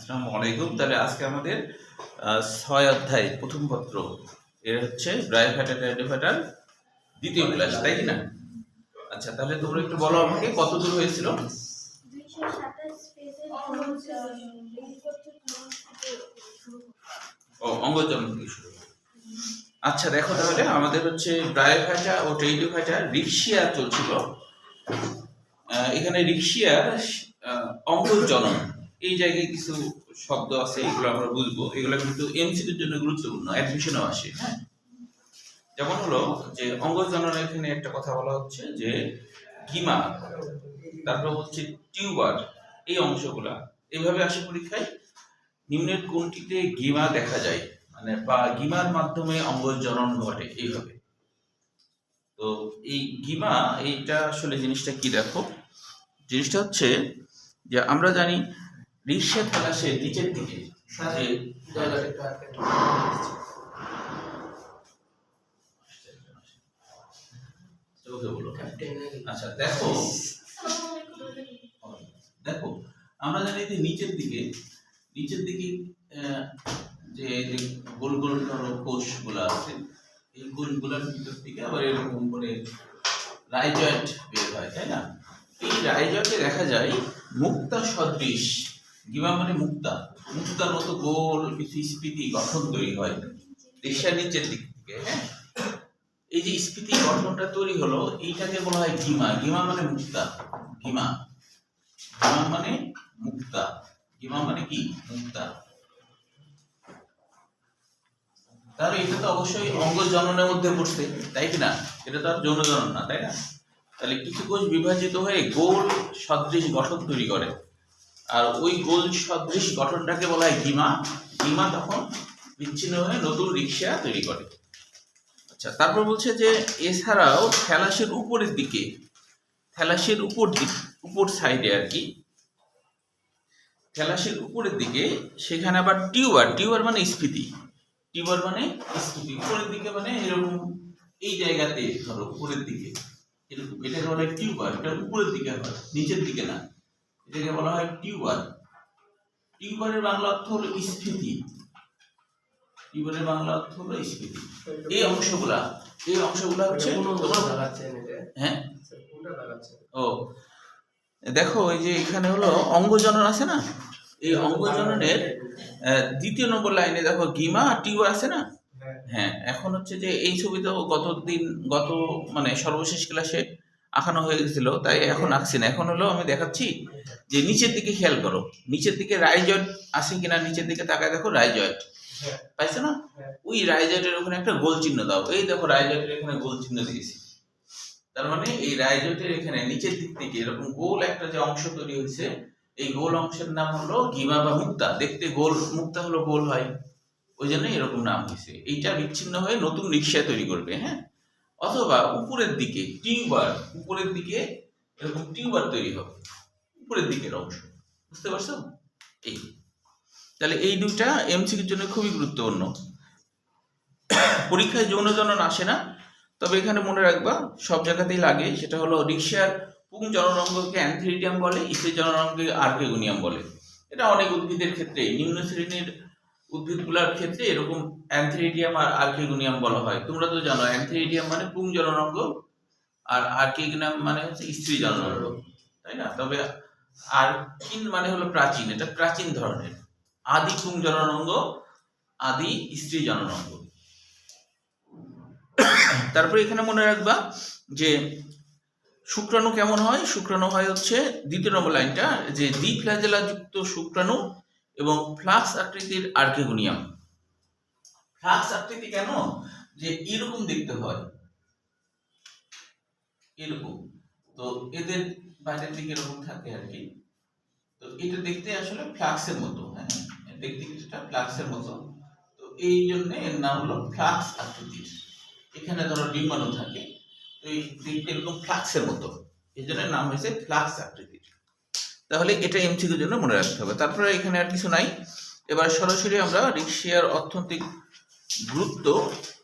আসসালামু আলাইকুম। তাহলে আজকে আমাদের ৬ অধ্যায় প্রথম পত্র এর হচ্ছে ব্রায়োফাইটা টেরিডোফাইটার দ্বিতীয় ক্লাস, তাই কি না? আচ্ছা, তাহলে তোমরা একটু বলো আমাকে কত দূর হয়েছিল? 227 পেজের অঙ্গজনন থেকে শুরু। আচ্ছা দেখো, তাহলে আমাদের হচ্ছে ব্রায়োফাইটা ও টেরিডোফাইটা রিক্সিয়া চলছিল। এখানে রিক্সিয়ার অঙ্গজনন এই জায়গায় কিছু শব্দ আছে, এগুলো আমরা বুঝবো। এগুলো কিন্তু এমসিকিউর জন্য গুরুত্বপূর্ণ, অ্যাডমিশনও আসে। হ্যাঁ, যেমন হলো যে অঙ্গজননের এখানে একটা কথা বলা হচ্ছে যে গিমা, তারপর হচ্ছে টিউবার, এই অংশগুলা এইভাবে আসে পরীক্ষায়। নিম্নের কোনটিতে গিমা দেখা যায়, মানে বা গিমার মাধ্যমে অঙ্গজনন ঘটে, এইভাবে। তো এই গিমা, এইটা আসলে জিনিসটা কি দেখো, জিনিসটা হচ্ছে যে আমরা জানি রিক্সা থালাসে নিচের দিকে আচ্ছা দেখো, দেখো আমরা জানি যে নিচের দিকে যে গোল গোল কোষগুলা আছে, এই কোষগুলার ভিতর থেকে আবার এরকম করে রাইজয়েন্ট বের হয়, তাই না? এই রাইজয়েন্টে দেখা যায় মুক্তা সদৃশ, গিমা মানে মুক্তার মতো গোল কিছু স্ফীতি গঠন তৈরি হয় রিক্সার নিচের দিক থেকে। হ্যাঁ, এই যে স্ফীতি গঠনটা তৈরি হলো, এইটাকে বলা হয় গিমা। গিমা মানে মুক্তা, গিমা মানে মুক্তা, গিমা মানে কি? মুক্তা। তাহলে এটা তো অবশ্যই অঙ্গজননের মধ্যে পড়ছে, তাই কি না? এটা তো আর যৌন জনন না, তাই না? তাহলে কিছু কোষ বিভাজিত হয়ে গোল সদৃশ গঠন তৈরি করে, আর ওই গোল সদৃশ গঠনটাকে বলা হয় গিমা। গিমা তখন বিচ্ছিন্ন হয়ে নতুন রিক্সা তৈরি করে। আচ্ছা, তারপর বলছে যে এছাড়াও থ্যালাসের উপরের দিকে, থ্যালাসের উপর সাইডে আর কি, থ্যালাসের উপরের দিকে সেখানে আবার টিউবার মানে স্ফীতি, টিউবার মানে স্ফীতি, উপরের দিকে মানে এরকম এই জায়গাতে ধরো উপরের দিকে এরকম, এটাকে বলা হয় টিউবার। এটা উপরের দিকে হয়, নিচের দিকে না, এটাকে বলা হয় টিউবার। টিউবারের বাংলা অর্থ হলো স্ফীতি, টিউবারের বাংলা অর্থ হলো স্ফীতি। এই অংশগুলা হচ্ছে, হ্যাঁ ও দেখো, ওই যে এখানে হলো অঙ্গজনন আছে না, এই অঙ্গজননের দ্বিতীয় নম্বর লাইনে দেখো গিমা আর টিউবার আছে না। হ্যাঁ, এখন হচ্ছে যে এই ছবিটাও গত মানে সর্বশেষ ক্লাসে আঁকানো হয়ে গেছিল, তাই এখন আঁকছি না। এখন হলো আমি দেখাচ্ছি যে নিচের দিকে খেয়াল করো, নিচের দিকে রাইজয়েন্ট আছে কিনা, নিচের দিকে তাকায় দেখো, রাইজয়েন্ট পাইছো না? ওই রাইজয়েন্টের ওখানে একটা গোল চিহ্ন দাও। এই দেখো রাইজয়েন্টের এখানে গোল চিহ্ন দিয়েছি, তার মানে এই রাইজয়েন্টের এখানে নিচের দিক থেকে এরকম গোল একটা যে অংশ তৈরি হয়েছে, এই গোল অংশের নাম হলো গিমা বা মুক্তা। দেখতে গোল, মুক্তা হলো গোল হয়, ওই জন্য এরকম নাম হয়েছে। এইটা বিচ্ছিন্ন হয়ে নতুন রিক্সা তৈরি করবে। হ্যাঁ, অথবা উপরের দিকে টিউবার, উপরের দিকে এরকম টিউবার তৈরি হবে, উপরের দিকের অংশ, বুঝতে পারছো? এই তাহলে এই দুইটা এমসিকিউর জন্য খুবই গুরুত্বপূর্ণ। পরীক্ষায় যৌন জনন আসে না, তবে এখানে মনে রাখবা সব জায়গাতেই লাগে। সেটা হলো রিক্সার পুং জননাঙ্গকে অ্যান্থেরিডিয়াম বলে, স্ত্রী জননাঙ্গকে আর্কেগোনিয়াম বলে। এটা অনেক উদ্ভিদের ক্ষেত্রে, নিম্ন শ্রেণীর উদ্ভিদগুলোর ক্ষেত্রে এরকম অ্যান্থেরিডিয়াম আর আর্কেগোনিয়াম বলা হয়। তোমরা তো জানো অ্যান্থেরিডিয়াম মানে পুং জননাঙ্গ আর আর্কেগোনিয়াম মানে হচ্ছে স্ত্রী জননাঙ্গ, তাই না? তবে আর্কিন মানে হলো প্রাচীন, এটা প্রাচীন ধরনের। আদি পুং জননাঙ্গ, আদি স্ত্রী জননাঙ্গ। তারপরে এখানে মনে রাখবা যে শুক্রাণু কেমন হয়। শুক্রাণু হয় হচ্ছে দ্বিতীয় নম্বর লাইনটা, যে দ্বিফ্ল্যাজেলা যুক্ত শুক্রাণু এবং ফ্লাক্স আকৃতির আর্কেগোনিয়াম। ফ্লাক্স আকৃতি কেন? যে এরকম দেখতে হয়, এরকম। তো এদের বাইরের দিকে এরকম থাকে আর কি। তো এটা দেখতে আসলে ফ্লাক্সের মতো, হ্যাঁ, দেখতে কিছুটা ফ্লাক্সের মতো। তো এই জন্য এর নাম হলো ফ্লাক্স আকৃতির। এখানে ধরো ডিম্বাণু থাকে, তো এই দেখতে এরকম ফ্লাক্সের মতো, এই জন্য নাম হয়েছে ফ্লাক্স আকৃতির। তাহলে এটা এমসিকিউর জন্য মনে রাখতে হবে। তারপরে এখানে আর কিছু নাই। এবার সরাসরি আমরা রিক্সিয়ার অর্থনৈতিক গুরুত্ব,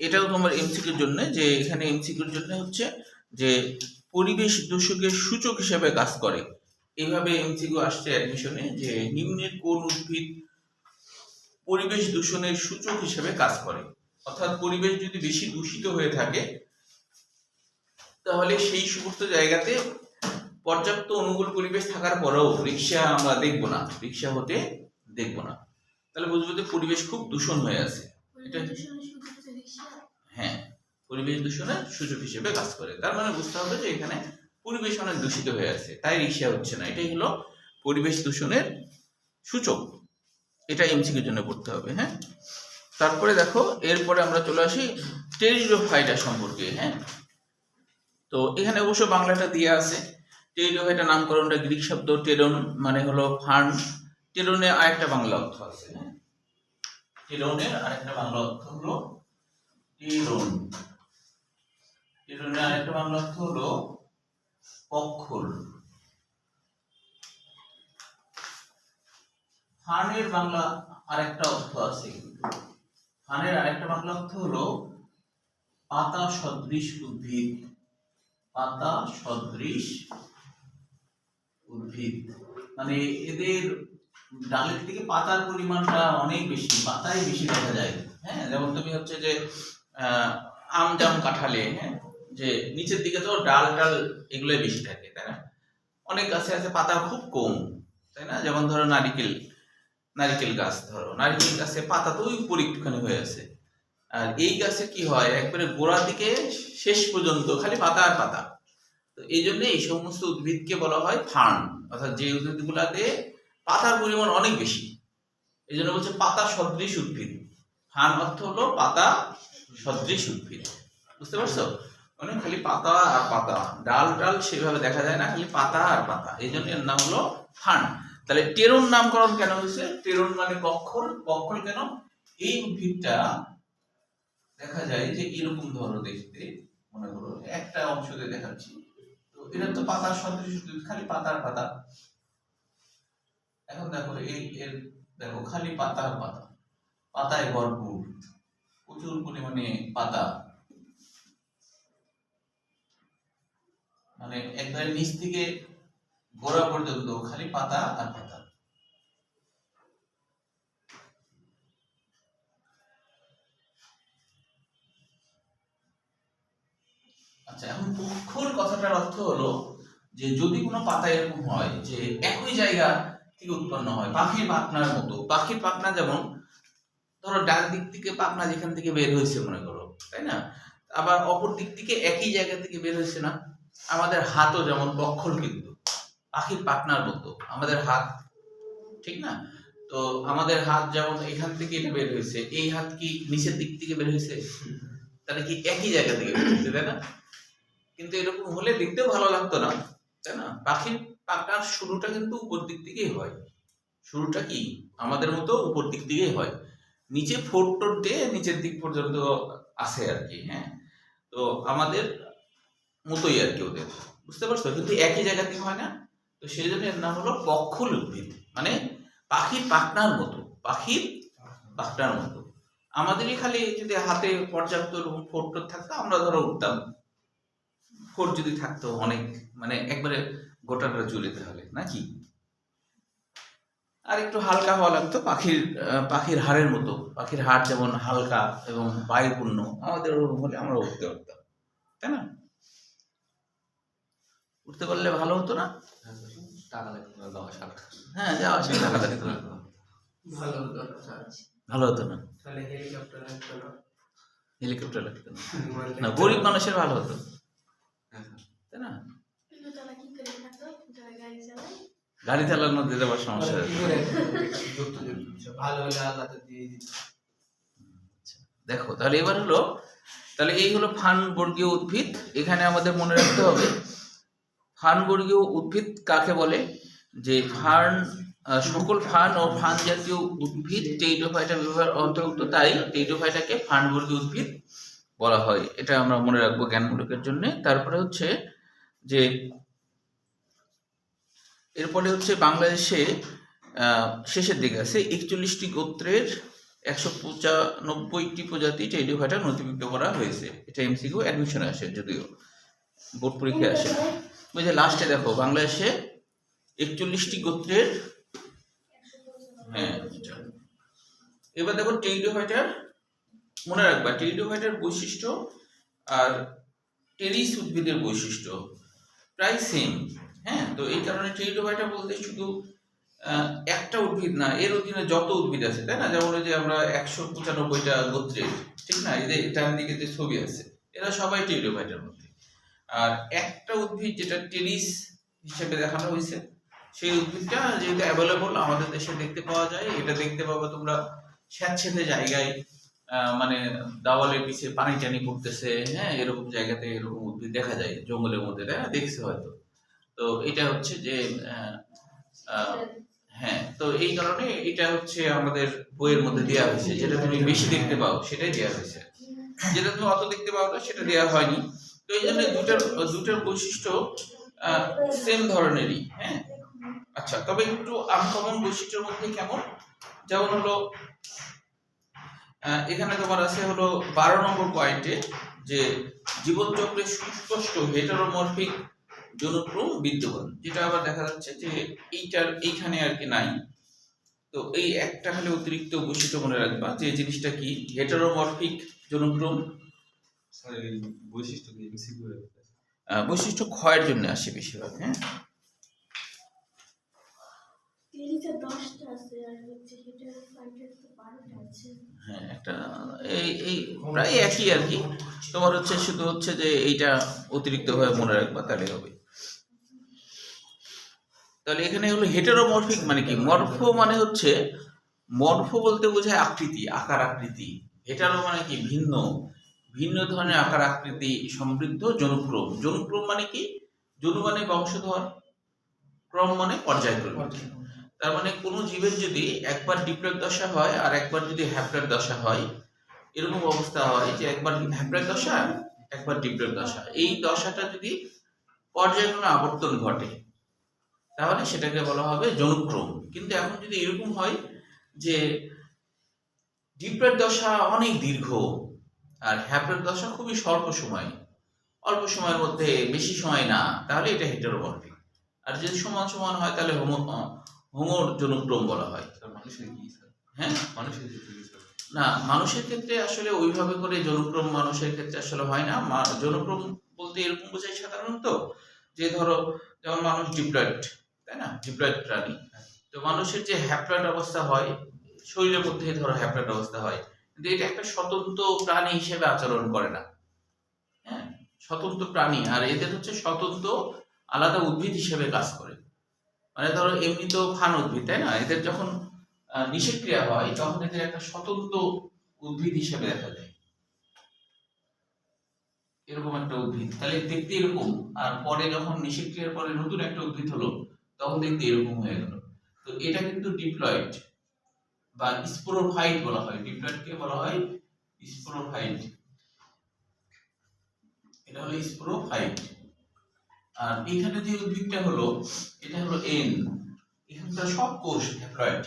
এটাও তোমার এমসিকিউর জন্য, যে এখানে এমসিকিউর জন্য হচ্ছে যে পরিবেশ দূষকের সূচক হিসেবে কাজ করে। এইভাবে এমসিকিউ আসছে অ্যাডমিশনে যে নিম্নের কোন উদ্ভিদ পরিবেশ দূষণের সূচক হিসেবে কাজ করে। অর্থাৎ পরিবেশ যদি বেশি দূষিত হয়ে থাকে তাহলে সেই সমস্ত জায়গাতে পর্যাপ্ত অনুকূল পরিবেশ থাকার পরেও রিক্সা আমরা দেখব না, রিক্সা হতে দেখব না। তাহলে বুঝবো যে পরিবেশ খুব দূষণ হয়ে আছে। এটা হ্যাঁ, পরিবেশ দূষণের সূচক হিসেবে কাজ করে। তার মানে বুঝতে হবে যে এখানে পরিবেশ অনেক দূষিত হয়ে আছে, তাই রিক্সা হচ্ছে না। এটাই হলো পরিবেশ দূষণের সূচক। এটা এমসিকিউর জন্য পড়তে হবে। হ্যাঁ, তারপরে দেখো এরপরে আমরা চলে আসি টেরিডোফাইটা সম্পর্কে। হ্যাঁ, তো এখানে অবশ্য বাংলাটা দিয়ে আছে। টেরিডোফাইটা নামকরণটা গ্রিক শব্দ টেরন মানে হলো ফার্ন। টেরনের আরেকটা বাংলা অর্থ আছে। হ্যাঁ, টেরনের আরেকটা বাংলা অর্থ হলো টেরন। টেরনের আরেকটা বাংলা অর্থ হলো পক্ষল। ফার্নের বাংলা আরেকটা অর্থ আছে। ফার্নের আরেকটা বাংলা অর্থ হলো পাতা সদৃশ উদ্ভিদ। পাতা সদৃশ উদ্ভিদ মানে এদের ডালের থেকে পাতার পরিমাণটা অনেক বেশি, পাতাই বেশি দেখা যায়। হ্যাঁ, যেমন তুমি হচ্ছে যে আম জাম কাঁঠালে, হ্যাঁ, যে নিচের দিকে তো ডাল ডাল এগুলোই বেশি থাকে, তাই না? অনেক গাছে আছে পাতা খুব কম, তাই না? যেমন ধরো নারিকেল গাছ, ধরো নারিকেল গাছে পাতা তো উপর একটুখানি হয়ে আছে, আর এই গাছে কি হয় একবারে গোড়ার দিকে শেষ পর্যন্ত খালি পাতা আর পাতা। তো এই জন্য এই সমস্ত উদ্ভিদকে বলা হয় ফার্ন, অর্থাৎ যে উদ্ভিদগুলাতে পাতার পরিমাণ অনেক বেশি, এই জন্য বলছে পাতা সদৃশ উদ্ভিদ। ফার্ন অর্থ হলো পাতা সদৃশ উদ্ভিদ। বুঝতে পারছো? মানে খালি পাতা আর পাতা, ডাল ডাল সেভাবে দেখা যায় না, খালি পাতা আর পাতা, এই জন্য এর নাম হলো ফার্ন। তাহলে টেরন নামকরণ কেন হয়েছে? টেরন মানে পক্ষল। পক্ষল কেন? এই উদ্ভিদটা দেখা যায় যে এরকম ধরো দেখতে, মনে করো একটা অংশ দিয়ে দেখাচ্ছি, তো এটা তো পাতার সদৃশ উদ্ভিদ, খালি পাতার পাতা। এখন দেখো এর দেখো খালি পাতা আর পাতা, পাতায় ভরপুর, প্রচুর পরিমাণে পাতা, মানে একবারে নিচ থেকে গোড়া পর্যন্ত খালি পাতা আর পাতা। আচ্ছা, এখন পক্ষল কথাটার অর্থ হলো যে যদি কোনো পাতা এরকম হয় যে একই জায়গা থেকে উৎপন্ন হয়, পাখির পাখনার মতো। পাখির পাখনা যেমন ধরো ডান দিক থেকে পাখনা যেখান থেকে বের হয়েছে মনে করো, তাই না? আবার অপর দিক থেকে একই জায়গা থেকে বের হয়েছে না? আমাদের হাতও যেমন পক্ষল, কিন্তু পাখির পাখনার মতো আমাদের হাত, ঠিক না? তো আমাদের হাত যেমন এখান থেকে এটা বের হয়েছে, এই হাত কি নিচের দিক থেকে বের হয়েছে? তাহলে কি একই জায়গা থেকে বের হয়েছে, তাই না? কিন্তু এরকম হলে দেখতেও ভালো লাগতো না, তাই না? পাখির পাখনার শুরুটা কিন্তু উপর দিক থেকেই হয়। শুরুটা কি আমাদের মতো উপর দিক থেকেই হয়, নিচে ফোট টোট দিয়ে নিচের দিক পর্যন্ত আসে আর কি। হ্যাঁ, তো আমাদের মতোই আর কি ওদের, বুঝতে পারছো? কিন্তু একই জায়গা থেকে হয় না, তো সেই জন্য এর নাম হলো পক্ষল উদ্ভিদ, মানে পাখির পাখনার মতো। পাখির পাখনার মতো আমাদেরই খালি যদি হাতে পর্যাপ্ত ফোট টোট থাকতো আমরা ধরো উঠতাম, ফোট যদি থাকতো অনেক, মানে একবারে গোটাটা চলে তাহলে নাকি, আর একটু হালকা হওয়া লাগতো, পাখির হাড়ের মতো। পাখির হাড় যেমন হালকা এবং বায়ুপূর্ণ, আমাদের ওরকম হলে আমরা উঠতে পারতাম, তাই না? উঠতে পারলে ভালো হতো না? হ্যাঁ, যাওয়া আসা টাকা লাগতো, ভালো হতো না? হেলিকপ্টার লাগতো না, গরিব মানুষের ভালো হতো, তাই না? গাড়ি চালানোর দিতে আবার সমস্যা দেখো। তাহলে এবার হলো, তাহলে এই হলো ফার্ন বর্গীয় উদ্ভিদ। এখানে আমাদের মনে রাখতে হবে ফার্ন বর্গীয় উদ্ভিদ কাকে বলে, যে ফার্ন সকল ফার্ন ও ফার্ন জাতীয় উদ্ভিদ টেরিডোফাইটা বিভাগের অন্তর্ভুক্ত, তাই টেরিডোফাইটাকে ফার্ন বর্গীয় উদ্ভিদ বলা হয়। এটা আমরা মনে রাখবো জ্ঞানমূলকের জন্য। তারপরে হচ্ছে যে এরপরে হচ্ছে বাংলাদেশে শেষের দিকে আছে 41টি গোত্রের 195টি প্রজাতি টেরিডোফাইটা নথিভুক্ত করা হয়েছে। এটা এমসিকিউ অ্যাডমিশনে আসে, যদিও বোর্ড পরীক্ষায় আসে। ওই যে লাস্টে দেখো বাংলাদেশে 41টি গোত্রের। হ্যাঁ, এবার দেখো টেরিডোফাইটার, মনে রাখবা টেরিডোফাইটার বৈশিষ্ট্য আর টেরিস উদ্ভিদের বৈশিষ্ট্য প্রায় সেম। হ্যাঁ, তো এই কারণে টেরিডোফাইটা বলতে শুধু একটা উদ্ভিদ না, এর অধীনে যত উদ্ভিদ আছে, তাই না? যেমন যে আমরা 195টা গোত্রের, ঠিক না? এই যে ডান দিকে যে ছবি আছে, এরা সবাই টেরিডোফাইটার মধ্যে। আর একটা উদ্ভিদ যেটা টেরিস হিসেবে দেখানো হয়েছে, সেই উদ্ভিদটা যেহেতু অ্যাভেলেবল আমাদের দেশে দেখতে পাওয়া যায়, এটা দেখতে পাবে তোমরা স্যাঁতসেঁতে জায়গায়, মানে দাওয়ালের পিছে পানি টানি পড়তেছে, হ্যাঁ, এরকম জায়গাতে এরকম উদ্ভিদ দেখা যায় জঙ্গলের মধ্যে, তাই না? দেখছো হয়তো। তো এটা হচ্ছে যে হ্যাঁ, তো এই কারণে এটা হচ্ছে আমাদের বইয়ের মধ্যে দেওয়া হয়েছে, যেটা তুমি বেশি দেখতে পাও সেটাই দেওয়া হয়েছে, যেটা তুমি অত দেখতে পাও না সেটা দেওয়া হয়নি। তো এই জন্য দুটার বৈশিষ্ট্য সেম ধরনেরই। হ্যাঁ, আচ্ছা, তবে একটু আনকমন বৈশিষ্ট্যের মধ্যে কেমন, যেমন হলো এখানে তোমার আছে হলো 12 নম্বর পয়েন্টে যে জীবনচক্রে সুস্পষ্ট হেটারোমরফিক যৌনক্রম বিদ্যমান, যেটা আবার দেখা যাচ্ছে যে এইখানে আর কি নাই। তো এই একটা খালি অতিরিক্ত বৈশিষ্ট্য মনে রাখবা যে জিনিসটা কি, হেটারোমরফিক যৌনক্রম। বৈশিষ্ট্য ক্ষয়ের জন্য আসে বেশিরভাগ। হ্যাঁ, টেরিসে 10টা আছে আর হচ্ছে হেটারোফাইটার তো 12টা আছে। হ্যাঁ, একটা এই প্রায় একই আর কি। তোমার হচ্ছে শুধু হচ্ছে যে এইটা অতিরিক্ত ভাবে মনে রাখবা, তাহলে হবে। তাহলে এখানে হলো হেটারোমরফিক মানে কি, মরফো মানে হচ্ছে, মরফো বলতে বোঝায় আকৃতি, আকার আকৃতি। হেটারো মানে কি, ভিন্ন ভিন্ন ধরনের আকার আকৃতি সমৃদ্ধ যৌনক্রম। যৌনক্রম মানে কি, যৌন মানে বংশধর, ক্রম মানে পর্যায়ক্রম। তার মানে কোনো জীবের যদি একবার ডিপ্লয়েড দশা হয় আর একবার যদি হ্যাপ্লয়েড দশা হয়, এরকম অবস্থা হয় যে একবার হ্যাপ্লয়েড দশা একবার ডিপ্লয়েড দশা, এই দশাটা যদি পর্যায়ক্রমে আবর্তন ঘটে তাহলে সেটাকে বলা হবে যৌনক্রম। কিন্তু এখন যদি এরকম হয় যে ডিপ্লয়েড দশা অনেক দীর্ঘ আর হ্যাপ্লয়েড দশা খুবই স্বল্প সময়, অল্প সময়ের মধ্যে, বেশি সময় না, তাহলে এটা হেটারোমরফিক। আর যদি সমান সমান হয় তাহলে হোমোর যৌনক্রম বলা হয়। হ্যাঁ, না, মানুষের ক্ষেত্রে আসলে ওইভাবে করে যৌনক্রম মানুষের ক্ষেত্রে আসলে হয় না। যৌনক্রম বলতে এরকম বোঝায় সাধারণত যে ধরো যেমন মানুষ ডিপ্লয়েড, তাই না, ডিপ্লয়েড প্রাণী। তো মানুষের যে হ্যাপ্লয়েড অবস্থা হয়, শরীরের মধ্যে ধরো হ্যাপ্লয়েড অবস্থা হয়, কিন্তু এটা একটা স্বতন্ত্র প্রাণী হিসেবে আচরণ করে না। হ্যাঁ, স্বতন্ত্র প্রাণী, আর এদের হচ্ছে স্বতন্ত্র আলাদা উদ্ভিদ হিসেবে কাজ করে। মানে ধরো এমনি তো ফান উদ্ভিদ, তাই না, এদের যখন নিষেধক্রিয়া হয় তখন এদের একটা স্বতন্ত্র উদ্ভিদ হিসেবে দেখা যায়, এরকম একটা উদ্ভিদ, তাহলে দেখতে এরকম। আর পরে যখন নিষেধক্রিয়ার পরে নতুন একটা উদ্ভিদ হলো তখন দেখতে এরকম হয়ে গেল। তো এটা কিন্তু ডিপ্লয়েড বা স্পোরোফাইট বলা হয়। ডিপ্লয়েডকে বলা হয় স্পোরোফাইট, এটা হলো স্পোরোফাইট। আর এখানে যে উদ্ভিদটা হলো এটা হলো এন, এখানকার সব কোষ হ্যাপ্লয়েড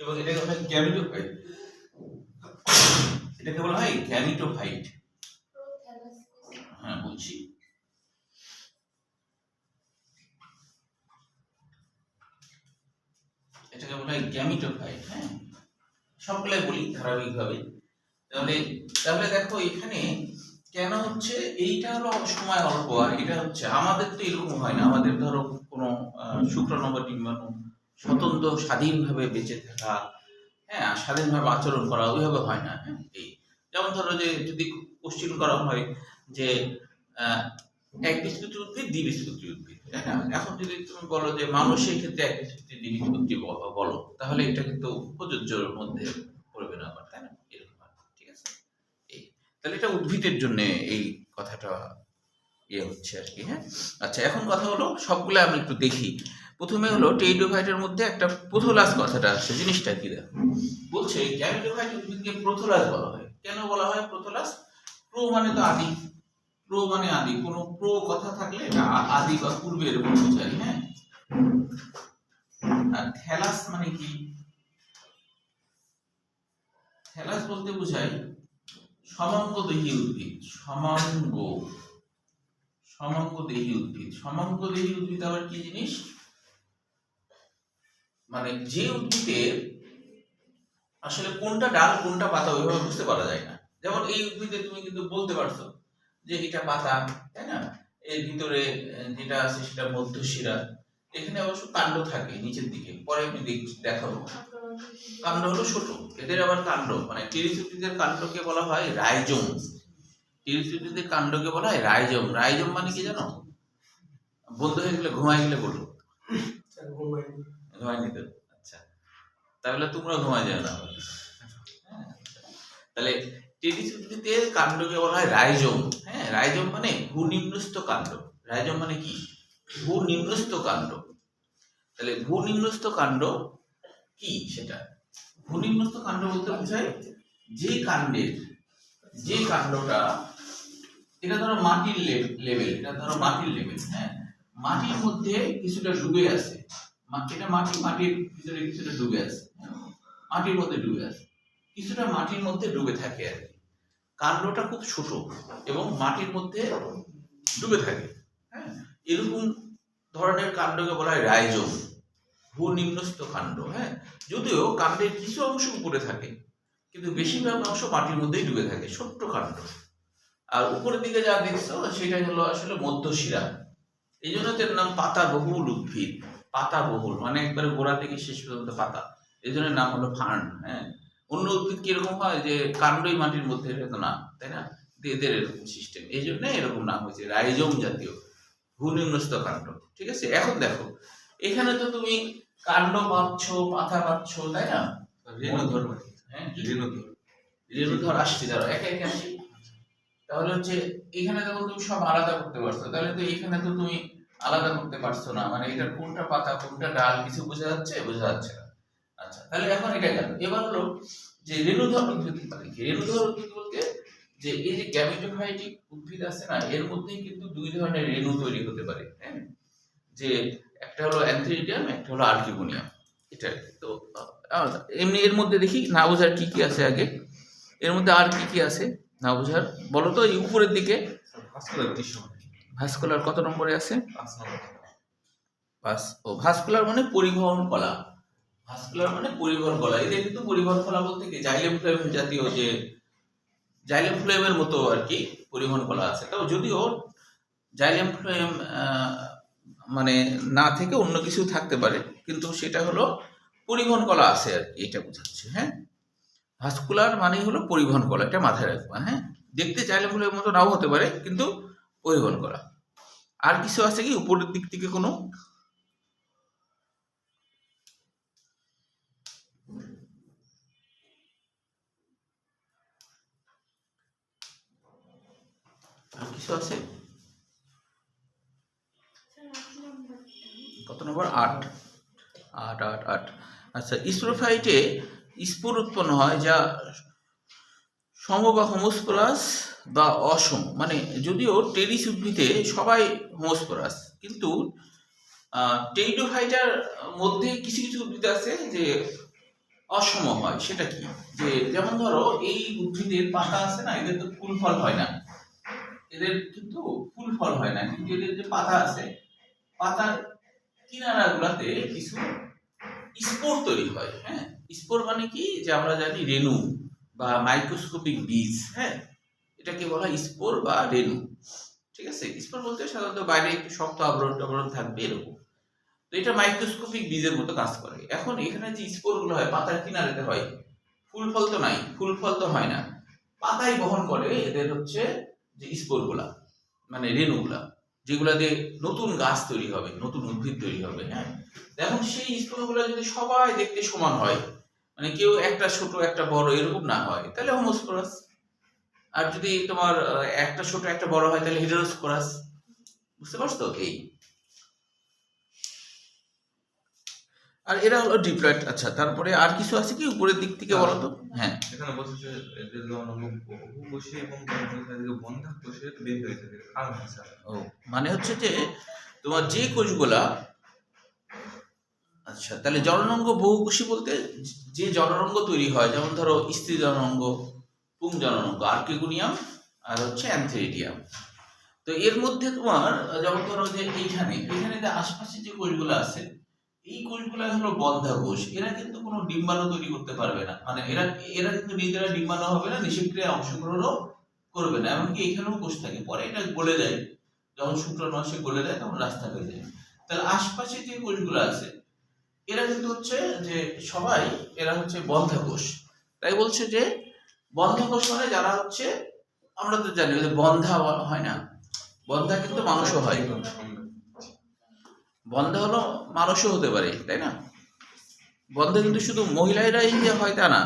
এবং এটাকে বলা হয় গ্যামিটোফাইট। এটাকে বলা হয় গ্যামিটোফাইট। হ্যাঁ, বলছি, এটাকে বলা হয় গ্যামিটোফাইট। হ্যাঁ, সবগুলাই বলি ধারাবাহিকভাবে। তাহলে তাহলে দেখো এখানে কেন হচ্ছে, এইটা হলো সময় অল্প আর এটা হচ্ছে, আমাদের তো এরকম হয় না। আমাদের ধরো কোনো শুক্রাণু বা ডিম্বাণু স্বতন্ত্র স্বাধীনভাবে বেঁচে থাকা, হ্যাঁ, স্বাধীনভাবে আচরণ করা ওইভাবে হয় না। হ্যাঁ, এই যেমন ধরো যে যদি কোশ্চেন করা হয় যে একবীজপত্রী উদ্ভিদ, দ্বিবীজপত্রী উদ্ভিদ, তাই না, এখন যদি তুমি বলো যে মানুষের ক্ষেত্রে একবীজপত্রী দ্বিবীজপত্রী বলো, তাহলে এটা কিন্তু প্রযোজ্যের মধ্যে পড়বে না আবার, তাই না, এরকম। ঠিক আছে, এই তাহলে এটা উদ্ভিদের জন্য এই কথাটা ইয়ে হচ্ছে আর কি। হ্যাঁ, আচ্ছা, এখন কথা হলো সবগুলো আমি একটু দেখি। প্রথমে হলো টেরিডোফাইটের মধ্যে একটা প্রোথোলাস কথাটা আসছে, জিনিসটা কি বলছে, গ্যামিটোফাইট উদ্ভিদকে প্রোথোলাস বলা হয়। কেন বলা হয় প্রোথোলাস? প্রো মানে তো আদি, প্রো মানে আদি, কোনো প্রো কথা থাকলে এটা আদি বা পূর্বে এরকম বোঝায়। হ্যাঁ, আর থ্যালাস মানে কি? থ্যালাস বলতে বোঝায় সমাঙ্গদেহী উদ্ভিদ। সমাঙ্গদেহী উদ্ভিদ। সমাঙ্গদেহী উদ্ভিদ আবার কি জিনিস? মানে যে উদ্ভিদের আসলে কোনটা ডাল কোনটা পাতা ওইভাবে বুঝতে পারা যায় না। যেমন এই উদ্ভিদে তুমি কিন্তু বলতে পারছো যে এটা পাতা, তাই না? এর ভিতরে যেটা আছে সেটা মধ্যশিরা। এখানে অবশ্য কাণ্ড থাকে নিচের দিকে, পরে আমি দেখাবো। কাণ্ড হলো ছোট, এদের আবার কাণ্ড মানে টেরিস উদ্ভিদের কাণ্ডকে বলা হয় রাইজোম। টেরিস উদ্ভিদের কাণ্ডকে বলা হয় রাইজোম। রাইজোম মানে কি জানো? বন্ধ হয়ে গেলে ঘুমাই গেলে বলো। ঘুমাই নিতে, আচ্ছা তাহলে তোমরা ঘুমাই যাও না। হ্যাঁ, তাহলে টেরিস উদ্ভিদের কাণ্ডকে বলা হয় রাইজোম। হ্যাঁ, রাইজোম মানে ভূনিম্নস্থ কাণ্ড। রাইজোম মানে কি? ভূনিম্নস্থ কাণ্ড। তাহলে ভূনিম্নস্থ কাণ্ড কি সেটা? ভূনিম্নস্থ কাণ্ড বলতে বোঝায় যে কাণ্ডটা, এটা ধরো মাটির লেভেল, এটা ধরো মাটির লেভেল। হ্যাঁ, মাটির মধ্যে কিছুটা ডুবে আছে। এটা মাটির ভিতরে কিছুটা ডুবে আছে, মাটির মধ্যে ডুবে আছে, কিছুটা মাটির মধ্যে ডুবে থাকে আর কি। কাণ্ডটা খুব ছোট এবং মাটির মধ্যে ডুবে থাকে। হ্যাঁ, এরকম ধরনের কাণ্ডকে বলা হয় রাইজোম, ভূনিম্নস্থ কাণ্ড। হ্যাঁ, যদিও কাণ্ডের কিছু অংশ উপরে থাকে কিন্তু বেশিরভাগ অংশ মাটির মধ্যেই ডুবে থাকে, ছোট্ট কাণ্ড। আর উপরের দিকে যা দেখছো সেটা হলো আসলে মধ্যশিরা। এই জন্য এর নাম পাতা বহুল উদ্ভিদ। পাতা বহুল মানে একবারে গোড়া থেকে শেষ পর্যন্ত পাতা, এই জন্য নাম হলো ফার্ন। হ্যাঁ, অন্য উদ্ভিদ কিরকম হয় যে কাণ্ডই মাটির মধ্যে, এটা না, তাই না? এদের এরকম সিস্টেম, এই জন্য এরকম নাম হয়েছে রাইজোম জাতীয় ভূনিম্নস্থ কাণ্ড। ঠিক আছে, এখন দেখো এখানে তো তুমি কাণ্ড পাচ্ছ, পাতা পাচ্ছ, তাই না? রেণুধর, হ্যাঁ রেণুধর আসছে, ধরো একে একে আসি। তাহলে হচ্ছে এখানে যখন তুমি সব আলাদা করতে পারছো, তাহলে তো এখানে তো তুমি আলাদা করতে পারছো না, মানে এটা কোনটা পাতা কোনটা ডাল কিছু বোঝা যাচ্ছে? বোঝা যাচ্ছে না। আচ্ছা, তাহলে এখন এটা গেল। এবার হলো যে রেণুধর উদ্ভিদ মানে কি? রেণুধর উদ্ভিদ বলতে যে এই যে গ্যামেটোফাইটিক উদ্ভিদ আছে না, এর মধ্যেই কিন্তু দুই ধরনের রেণু তৈরি হতে পারে। হ্যাঁ, যে একটা হলো অ্যান্থেরিডিয়াম, একটা হলো আর্কিগোনিয়াম। এটা তো এমনি এর মধ্যে দেখি না বোঝার কি কি আছে আগে, এর মধ্যে আর কি কি আছে না বোঝার বলো তো? এই উপরের দিকে ভাস্কুলার কত নম্বরে আছে? 5। ও, ভাস্কুলার মানে পরিবহন কলা। ভাস্কুলার মানে পরিবহন কলা। এদের কিন্তু পরিবহন কলা বলতে কি জাইলেম ফ্লোয়েম জাতীয়, যে জাইলেম ফ্লোয়েমের মতো আর কি পরিবহন কলা আছে। তাও যদিও জাইলেম ফ্লোয়েম মানে না থেকে অন্য কিছু থাকতে পারে, কিন্তু সেটা হলো পরিবহন কলা আছে আর কি, এটা বোঝাচ্ছে। হ্যাঁ, ভাস্কুলার মানে হলো পরিবহন কলা, এটা মাথায় রাখবা। হ্যাঁ, দেখতে জাইলেম ফ্লোয়েমের মতো নাও হতে পারে, কিন্তু পরিবহন কলা। আর কিছু আছে কি উপরের দিক থেকে কোনো? আর কিছু আছে? কত নম্বর? 8। 8 8 8। আচ্ছা, স্পোরোফাইটে স্পোর উৎপন্ন হয় যা সম বা হোমোস্পোরাস বা অসম। মানে যদিও টেরিস উদ্ভিদে সবাই হোমোস্পোরাস, কিন্তু টেরিডোফাইটার মধ্যে কিছু কিছু উদ্ভিদ আছে যে অসম হয়। সেটা কি? যে যেমন ধরো এই উদ্ভিদের পাতা আছে না, এদের তো ফুল ফল হয় না, এদের কিন্তু ফুল ফল হয় না, কিন্তু এদের যে পাতা আছে, পাতার কিনারা গুলাতে কিছু স্পোর তৈরি হয়। হ্যাঁ, স্পোর মানে কি? যে আমরা জানি রেণু বা মাইক্রোস্কোপিক বীজ। হ্যাঁ, এটাকে বলা হয় স্পোর বা রেণু। ঠিক আছে, স্পোর বলতে সাধারণত বাইরে একটু শক্ত আবরণ থাকবে এরকম। তো এটা মাইক্রোস্কোপিক বীজের মতো কাজ করে। এখন এখানে যে স্পোর গুলো হয় পাতার কিনারেতে হয়, ফুল ফল তো নাই, ফুল ফল তো হয় না, পাতাই বহন করে এদের হচ্ছে যে স্পোর গুলা, মানে রেণুগুলা, যেগুলা দিয়ে নতুন গাছ তৈরি হবে, নতুন উদ্ভিদ তৈরি হবে। হ্যাঁ, এখন সেই স্পোর গুলা যদি সবাই দেখতে সমান হয়, মানে কেউ একটা ছোট একটা বড় এরকম না হয়, তাহলে হোমোস্পোরাস। আর যদি তোমার একটা ছোট একটা বড় হয়, তাহলে হেটেরোস্পোরাস। বুঝতে পারছো? এই আর এরা হলো ডিপ্লয়েড। আচ্ছা, তারপরে আর কিছু আছে কি উপরের দিক থেকে বলো তো? হ্যাঁ, এখানে বলছে যে এদের বসে এবং বন্ধা বসে বের হয়ে থাকে কারণ আছে। ও, মানে হচ্ছে যে তোমার যে কোষগুলা, আচ্ছা তাহলে জননাঙ্গ বহুকোষী বলতে যে জননাঙ্গ তৈরি হয়, যেমন ধরো স্ত্রী জননাঙ্গ, পুং জননাঙ্গ, আর্কিগোনিয়াম আর হচ্ছে অ্যান্থেরিডিয়াম। তো এর মধ্যে তোমার যেমন ধরো যে এইখানে যে আশপাশে যে কোষগুলো আছে, এই কোষগুলো হলো বন্ধা কোষ। এরা কিন্তু কোনো ডিম্বাণু তৈরি করতে পারবে না, মানে এরা এরা কিন্তু নিজেরা ডিম্বাণু হবে না, নিষেক্রিয়ায় অংশগ্রহণও করবে না। এমনকি এখানেও কোষ থাকে, পরে এটা গলে যায়, যখন শুক্রাণু আসে গলে যায় তখন রাস্তা হয়ে যায়। তাহলে আশপাশে যে কোষগুলো আছে এরা কিন্তু হচ্ছে যে সবাই এরা হচ্ছে বন্ধা কোষ। তাই বলছে যে বন্ধা কোষ মানে যারা হচ্ছে, আমরা তো জানি যে বন্ধা হয় না, বন্ধা কিন্তু মানুষও হয়, বন্ধা হলো মানুষও হতে পারে, তাই না? বন্ধা কিন্তু শুধু মহিলারাই যে হয় তা না,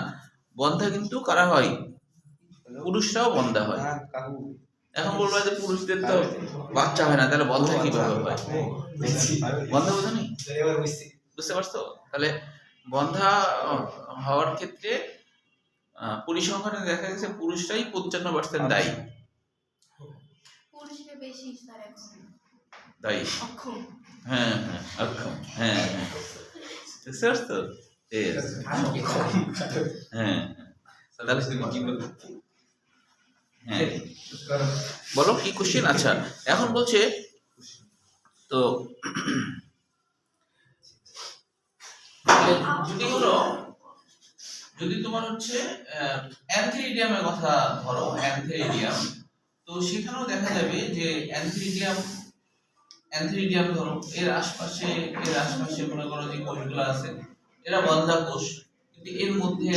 বন্ধা কিন্তু কারা হয়, পুরুষরাও বন্ধা হয়। এখন বলবো যে পুরুষদের তো বাচ্চা হয় না, তাহলে বন্ধা কিভাবে হয়? বন্ধা বোঝা নেই, বুঝতে পারছো? তাহলে বন্ধা হওয়ার ক্ষেত্রে পরিসংখ্যানে দেখা গেছে পুরুষরাই 55% দায়ী। পুরুষরা বেশি স্যার এখন দায়ী, অক্ষম। হ্যাঁ হ্যাঁ, অক্ষম, হ্যাঁ হ্যাঁ, বুঝতে পারছো? হ্যাঁ, তাহলে হ্যাঁ, বলো কি কোশ্চেন? আচ্ছা, এখন বলছে তো যদি হলো, যদি তোমার হচ্ছে অ্যানথেরিডিয়ামের কথা ধরো, অ্যানথেরিডিয়াম, তো সেখানেও দেখা যাবে যে অ্যানথেরিডিয়াম ধরো, এর আশপাশে মনে করো যে কোষগুলো আছে এরা বন্ধা কোষ, কিন্তু এর মধ্যে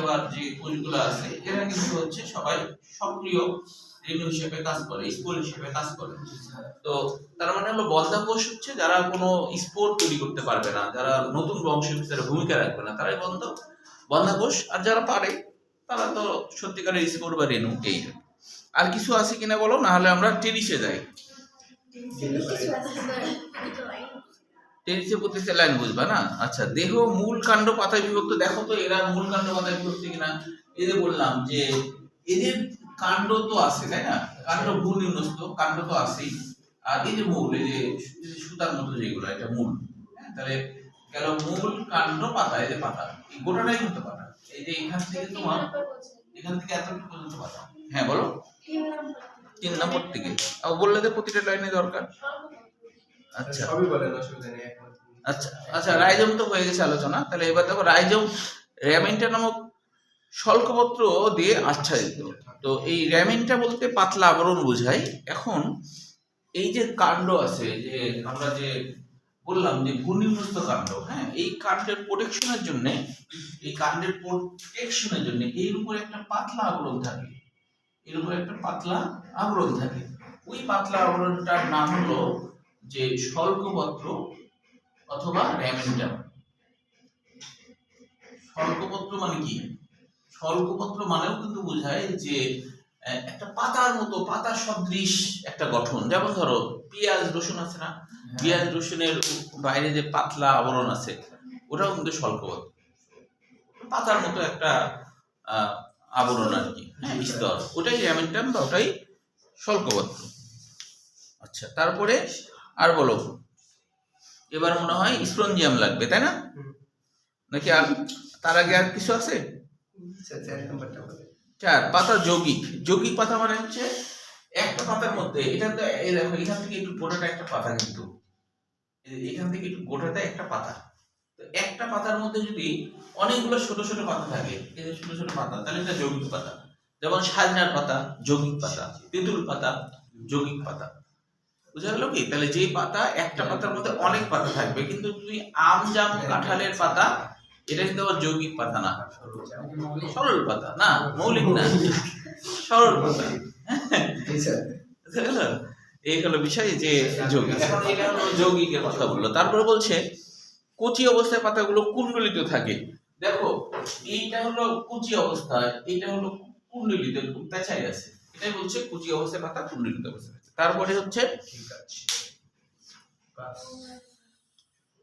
আবার যে কোষগুলো আছে এরা কিন্তু হচ্ছে সবাই সক্রিয় রেণু হিসেবে কাজ করে, স্পোর হিসেবে কাজ করে। তো তার মানে হলো বন্ধা কোষ হচ্ছে যারা কোনো স্পোর তৈরি করতে পারবে না, যারা নতুন বংশের ভিতরে ভূমিকা রাখবে না, তারাই বন্ধা কোষ। আর যারা পারে তারা তো সত্যিকারের স্পোর বা রেণু। এই আর কিছু আছে কিনা বলো, না হলে আমরা টেরিসে যাই। টেরিসে প্রত্যেকটা লাইন বুঝবা না? আচ্ছা, দেহ মূল কাণ্ড পাতায় বিভক্ত। দেখো তো এরা মূল কাণ্ড পাতায় বিভক্ত কিনা। এই যে বললাম যে এদের কাণ্ড তো আছে, তাই না? কাণ্ড ভূনিম্নস্থ, কাণ্ড তো আছেই। আর এই যে মূল, এই যে সুতার মতো যেগুলো, এটা মূল। তাহলে গেল মূল, কাণ্ড, পাতা। এই যে পাতা, এই গোটাটাই কিন্তু পাতা। এই যে এখান থেকে তোমার, এখান থেকে এতটুকু পর্যন্ত পাতা। হ্যাঁ বলো, 3 নম্বর থেকে বললে যে প্রতিটা লাইনে দরকার। আচ্ছা সবই বলেন, অসুবিধা নেই। আচ্ছা আচ্ছা, রাইজম তো হয়ে গেছে আলোচনা। তাহলে এবার দেখো রাইজম র্যামিনটা নামক শল্কপত্র দিয়ে আচ্ছাদিত। তো এই র্যামিনটা বলতে পাতলা আবরণ বোঝায়। এখন এই যে কাণ্ড আছে, যে আমরা যে বললাম যে ভূনিম্নস্থ কাণ্ড, হ্যাঁ, এই কাণ্ডের প্রোটেকশনের জন্য, এর উপরে একটা পাতলা আবরণ থাকে, ওই পাতলা আবরণটার নাম হলো যে শল্কপত্র অথবা র্যামিনটাম। শল্কপত্র মানে কি? শল্কপত্র মানেও কিন্তু বোঝায় যে একটা পাতার মতো, পাতা সদৃশ একটা গঠন। যেমন ধরো পেঁয়াজ রসুন আছে না, পেঁয়াজ রসুনের বাইরে যে পাতলা আবরণ আছে ওটাও কিন্তু শল্কপত্র, পাতার মতো একটা আবরণ আর কি, হ্যাঁ, স্তর। ওটাই র্যামিনটাম বা ওটাই শল্কপত্র। আচ্ছা, তারপরে আর বলো, এবার মনে হয় স্পঞ্জিয়াম লাগবে, তাই না? নাকি আর তার আগে আর কিছু আছে? 4 পাতা যৌগিক পাতা মানে হচ্ছে একটা পাতার মধ্যে, এটা তো এই দেখো এখান থেকে একটু গোটাটা একটা পাতা, কিন্তু এখান থেকে একটু গোটাটা একটা পাতা। তো একটা পাতার মধ্যে যদি অনেকগুলো ছোট ছোট পাতা থাকে, এই যে ছোট ছোট পাতা, তাহলে এটা যৌগিক পাতা। যেমন সাজনার পাতা যৌগিক পাতা, তেঁতুল পাতা যৌগিক পাতা। বুঝা গেল কি? তাহলে যে পাতা, একটা পাতার মধ্যে অনেক পাতা থাকবে, কিন্তু তুমি আম, জাম, কাঁঠালের পাতা, এটা কিন্তু আবার যৌগিক পাতা না, সরল পাতা না, মৌলিক না, সরল পাতা। এই হলো বিষয় যে যৌগিক। এখন এটা হলো যৌগিকের কথা বললো। তারপরে বলছে কচি অবস্থায় পাতাগুলো কুণ্ডলিত থাকে। দেখো এইটা হলো কচি অবস্থায়, এটা হলো কুণ্ডলিত, পেঁচাই আছে, এটাই বলছে কচি অবস্থায় পাতা কুণ্ডলিত অবস্থায়। তারপরে হচ্ছে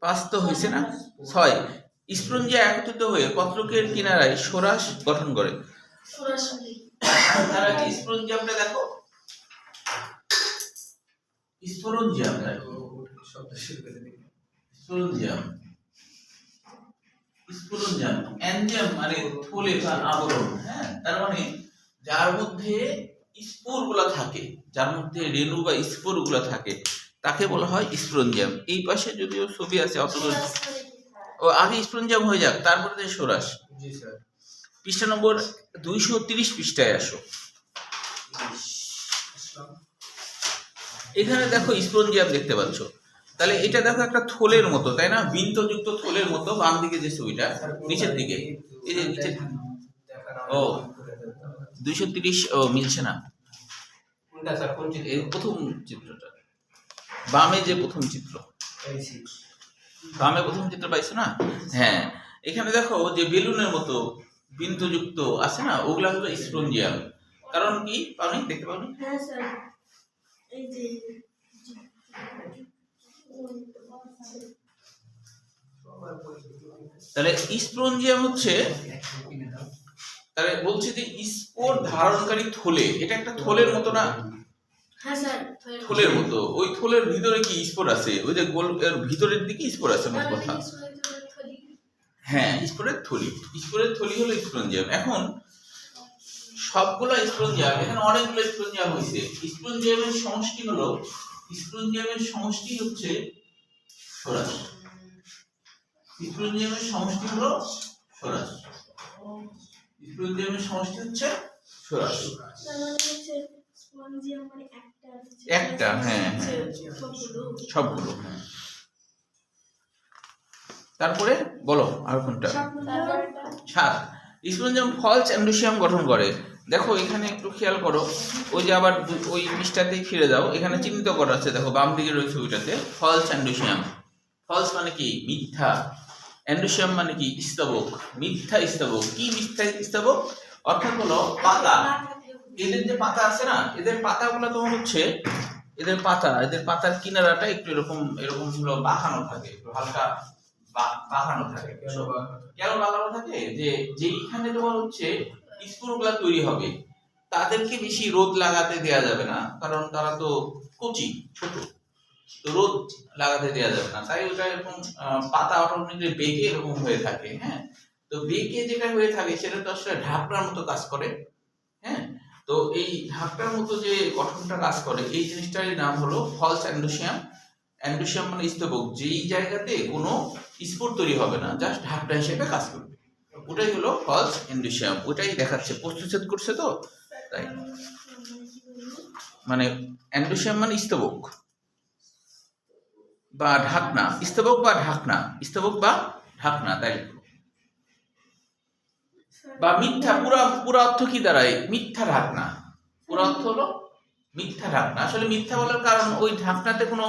5 তো হয়েছে না, 6 স্পঞ্জিয়া একত্রিত হয়ে পত্রকের কিনারায় সরাস গঠন করে। তারা কি স্পঞ্জিয়ামটা দেখো, স্পঞ্জিয়াম অ্যানজিয়াম মানে থলে বা আবরণ, হ্যাঁ, তার মানে যার মধ্যে স্পোর গুলা থাকে, যার মধ্যে রেণু বা স্পোর গুলা থাকে, তাকে বলা হয় স্পঞ্জিয়াম। এই পাশে যদিও ছবি আছে অত ও আগে স্পঞ্জিয়াম হয়ে যাক, তারপরে সরাস। জি স্যার। পৃষ্ঠা নম্বর 230 পৃষ্ঠায় আসো। এখানে দেখো স্পঞ্জিয়াম দেখতে পাচ্ছ, তাহলে এটা দেখো একটা থলের মতো, তাই না? বৃন্তযুক্ত থলের মতো। বাম দিকে যে ছবিটা, নিচের দিকে, এই যে নিচের, ও 230, ও মিলছে না। কোনটা স্যার? কোন চিত্র? এই প্রথম চিত্রটা, বামে যে প্রথম চিত্র, বামে প্রথম চিত্র পাইছো না? হ্যাঁ, এখানে দেখো যে বেলুনের মতো বৃন্তযুক্ত আছে না, ওগুলা হলো স্পঞ্জিয়াম। কারণ কি পাওনি, দেখতে পাওনি? হ্যাঁ স্যার, এই যে তাহলে স্পঞ্জিয়াম হচ্ছে, তাহলে বলছে যে স্পোর ধারণকারী থলে, এটা একটা থলের মতো না? হ্যাঁ স্যার, থলের মতো। ওই থলের ভিতরে কি স্পোর আছে? ওই যে গোল এর ভিতরের দিকে স্পোর আছে মোট কথা। হ্যাঁ, স্পোরের থলি, স্পোরের থলি হলো স্পঞ্জিয়াম। এখন সবগুলো স্পঞ্জিয়াম, এখানে অনেকগুলো স্পঞ্জিয়াম হয়েছে। স্পঞ্জিয়ামের সমষ্টি হলো, স্পঞ্জিয়ামের সমষ্টি হচ্ছে সরাস। স্পঞ্জিয়ামের সমষ্টি হলো সরাস। স্পঞ্জিয়ামের সমষ্টি হচ্ছে সরাস। একটা, হ্যাঁ হ্যাঁ, সবগুলো। হ্যাঁ, তারপরে বলো আর কোনটা? 7, স্পঞ্জিয়াম ফলস এন্ডোসিয়াম গঠন করে। দেখো এখানে একটু খেয়াল করো, ওই যে আবার ওই পৃষ্ঠাতেই ফিরে যাও, এখানে চিহ্নিত করা আছে, দেখো বাম দিকের ওই ছবিটাতে ফলস এন্ডোসিয়াম। ফলস মানে কি? মিথ্যা। এন্ডোসিয়াম মানে কি? স্তবক। মিথ্যা স্তবক। কি মিথ্যা স্তবক? অর্থাৎ হলো পাতা, এদের যে পাতা আছে না, এদের পাতাগুলো তোমার হচ্ছে, এদের পাতার কিনারাটা একটু এরকম এরকম হলো বাঁকানো থাকে, একটু হালকা বাঁকানো থাকে। কেন বাঁকানো থাকে? যে যেইখানে তোমার হচ্ছে স্পোরগুলা তৈরি হবে, তাদেরকে বেশি রোদ লাগাতে দেয়া যাবে না, কারণ তারা তো কচি, ছোট, তো রোদ লাগাতে দেয়া যাবে না। তাই ওটা এরকম পাতা অটোমেটিক্যালি বেঁকে এরকম হয়ে থাকে। হ্যাঁ, তো বেঁকে যেটা হয়ে থাকে সেটা তো আসলে ঢাকনার মতো কাজ করে। হ্যাঁ, তো এই ঢাকনার মতো যে গঠনটা কাজ করে, এই জিনিসটারই নাম হলো ফলস এন্ডোসিয়াম। এন্ডোসিয়াম মানে স্তবক, যেই জায়গাতে কোনো স্পোর তৈরি হবে না, জাস্ট ঢাকনা হিসেবে কাজ করবে, ওটাই হলো ফলস এন্ডোসিয়াম। ওটাই দেখাচ্ছে, প্রস্তুচ্ছেদ করছে তো তাই। মানে এন্ডোসিয়াম মানে স্তবক বা ঢাকনা, স্তবক বা ঢাকনা, স্তবক বা ঢাকনা, তাই। বা মিথ্যা, পুরা অর্থ কি দাঁড়ায়? মিথ্যা ঢাকনা। পুরা অর্থ হলো মিথ্যা ঢাকনা। আসলে মিথ্যা বলার কারণ, ওই ঢাকনাতে কোনো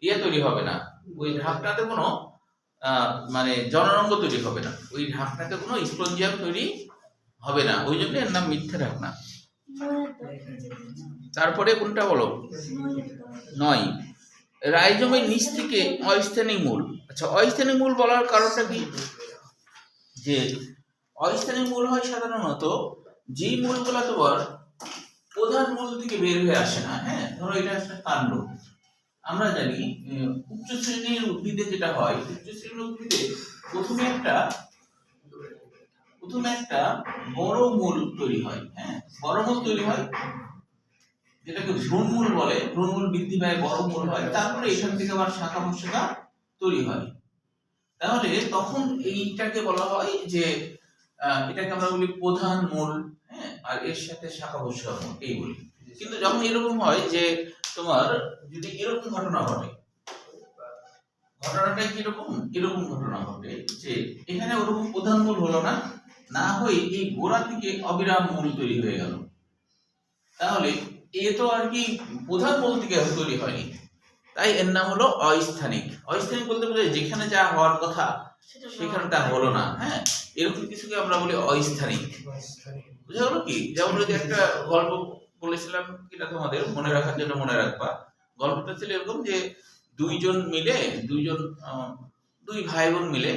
ইয়ে তৈরি হবে না, ওই ঢাকনাতে কোনো মানে জনরঙ্গ তৈরি হবে না, ওই ঢাকনাতে কোনো স্পঞ্জিয়াম তৈরি হবে না, ওই জন্য এর নাম মিথ্যা ঢাকনা। তারপরে কোনটা বলো? 9, রাইজোমের নিচ থেকে অস্থানিক মূল। আচ্ছা, অস্থানিক মূল বলার কারণটা কি? যে অস্থানিক মূল হয় সাধারণত যেই মূলগুলো তোমার প্রধান মূল থেকে বের হয়ে আসে না। হ্যাঁ, ধরো এটা একটা কাণ্ড, আমরা জানি উচ্চ শ্রেণীর উদ্ভিদে যেটা হয়, উচ্চ শ্রেণীর উদ্ভিদে প্রথমে একটা বড় মূল তৈরি হয়। হ্যাঁ, বড় মূল তৈরি হয়, যেটাকে ভ্রূণমূল বলে। ভ্রূণমূল বৃদ্ধি পায়, বড় মূল হয়, তারপরে এখান থেকে আবার শাখা প্রশাখা তৈরি হয়। তাহলে তখন এইটাকে বলা হয় যে এটাকে আমরা বলি প্রধান মূল। হ্যাঁ, আর এর সাথে শাখা প্রশাখা মূল এই বলি। কিন্তু যখন এরকম হয় যে তোমার যদি এরকম ঘটনা ঘটে, ঘটনাটা কিরকম? এরকম ঘটনা ঘটে যে এখানে ওরকম প্রধান মূল হলো না, না হয়ে এই গোড়া থেকে অবিরাম মূল তৈরি হয়ে গেল, তাহলে এ তো আর কি প্রধান মূল থেকে তৈরি হয়নি, তাই এর নাম হলো অস্থানিক। অস্থানিক বলতে বোঝায় যেখানে যা হওয়ার কথা সেখানে তা হলো না। হ্যাঁ, এরকম কিছুকে আমরা বলি অস্থানিক। বুঝা গেল কি? যেমন যদি একটা গল্প বলেছিলাম, এটা তোমাদের মনে রাখার জন্য মনে রাখবা। গল্পটা ছিল এরকম যে দুই ভাই বোন মিলে,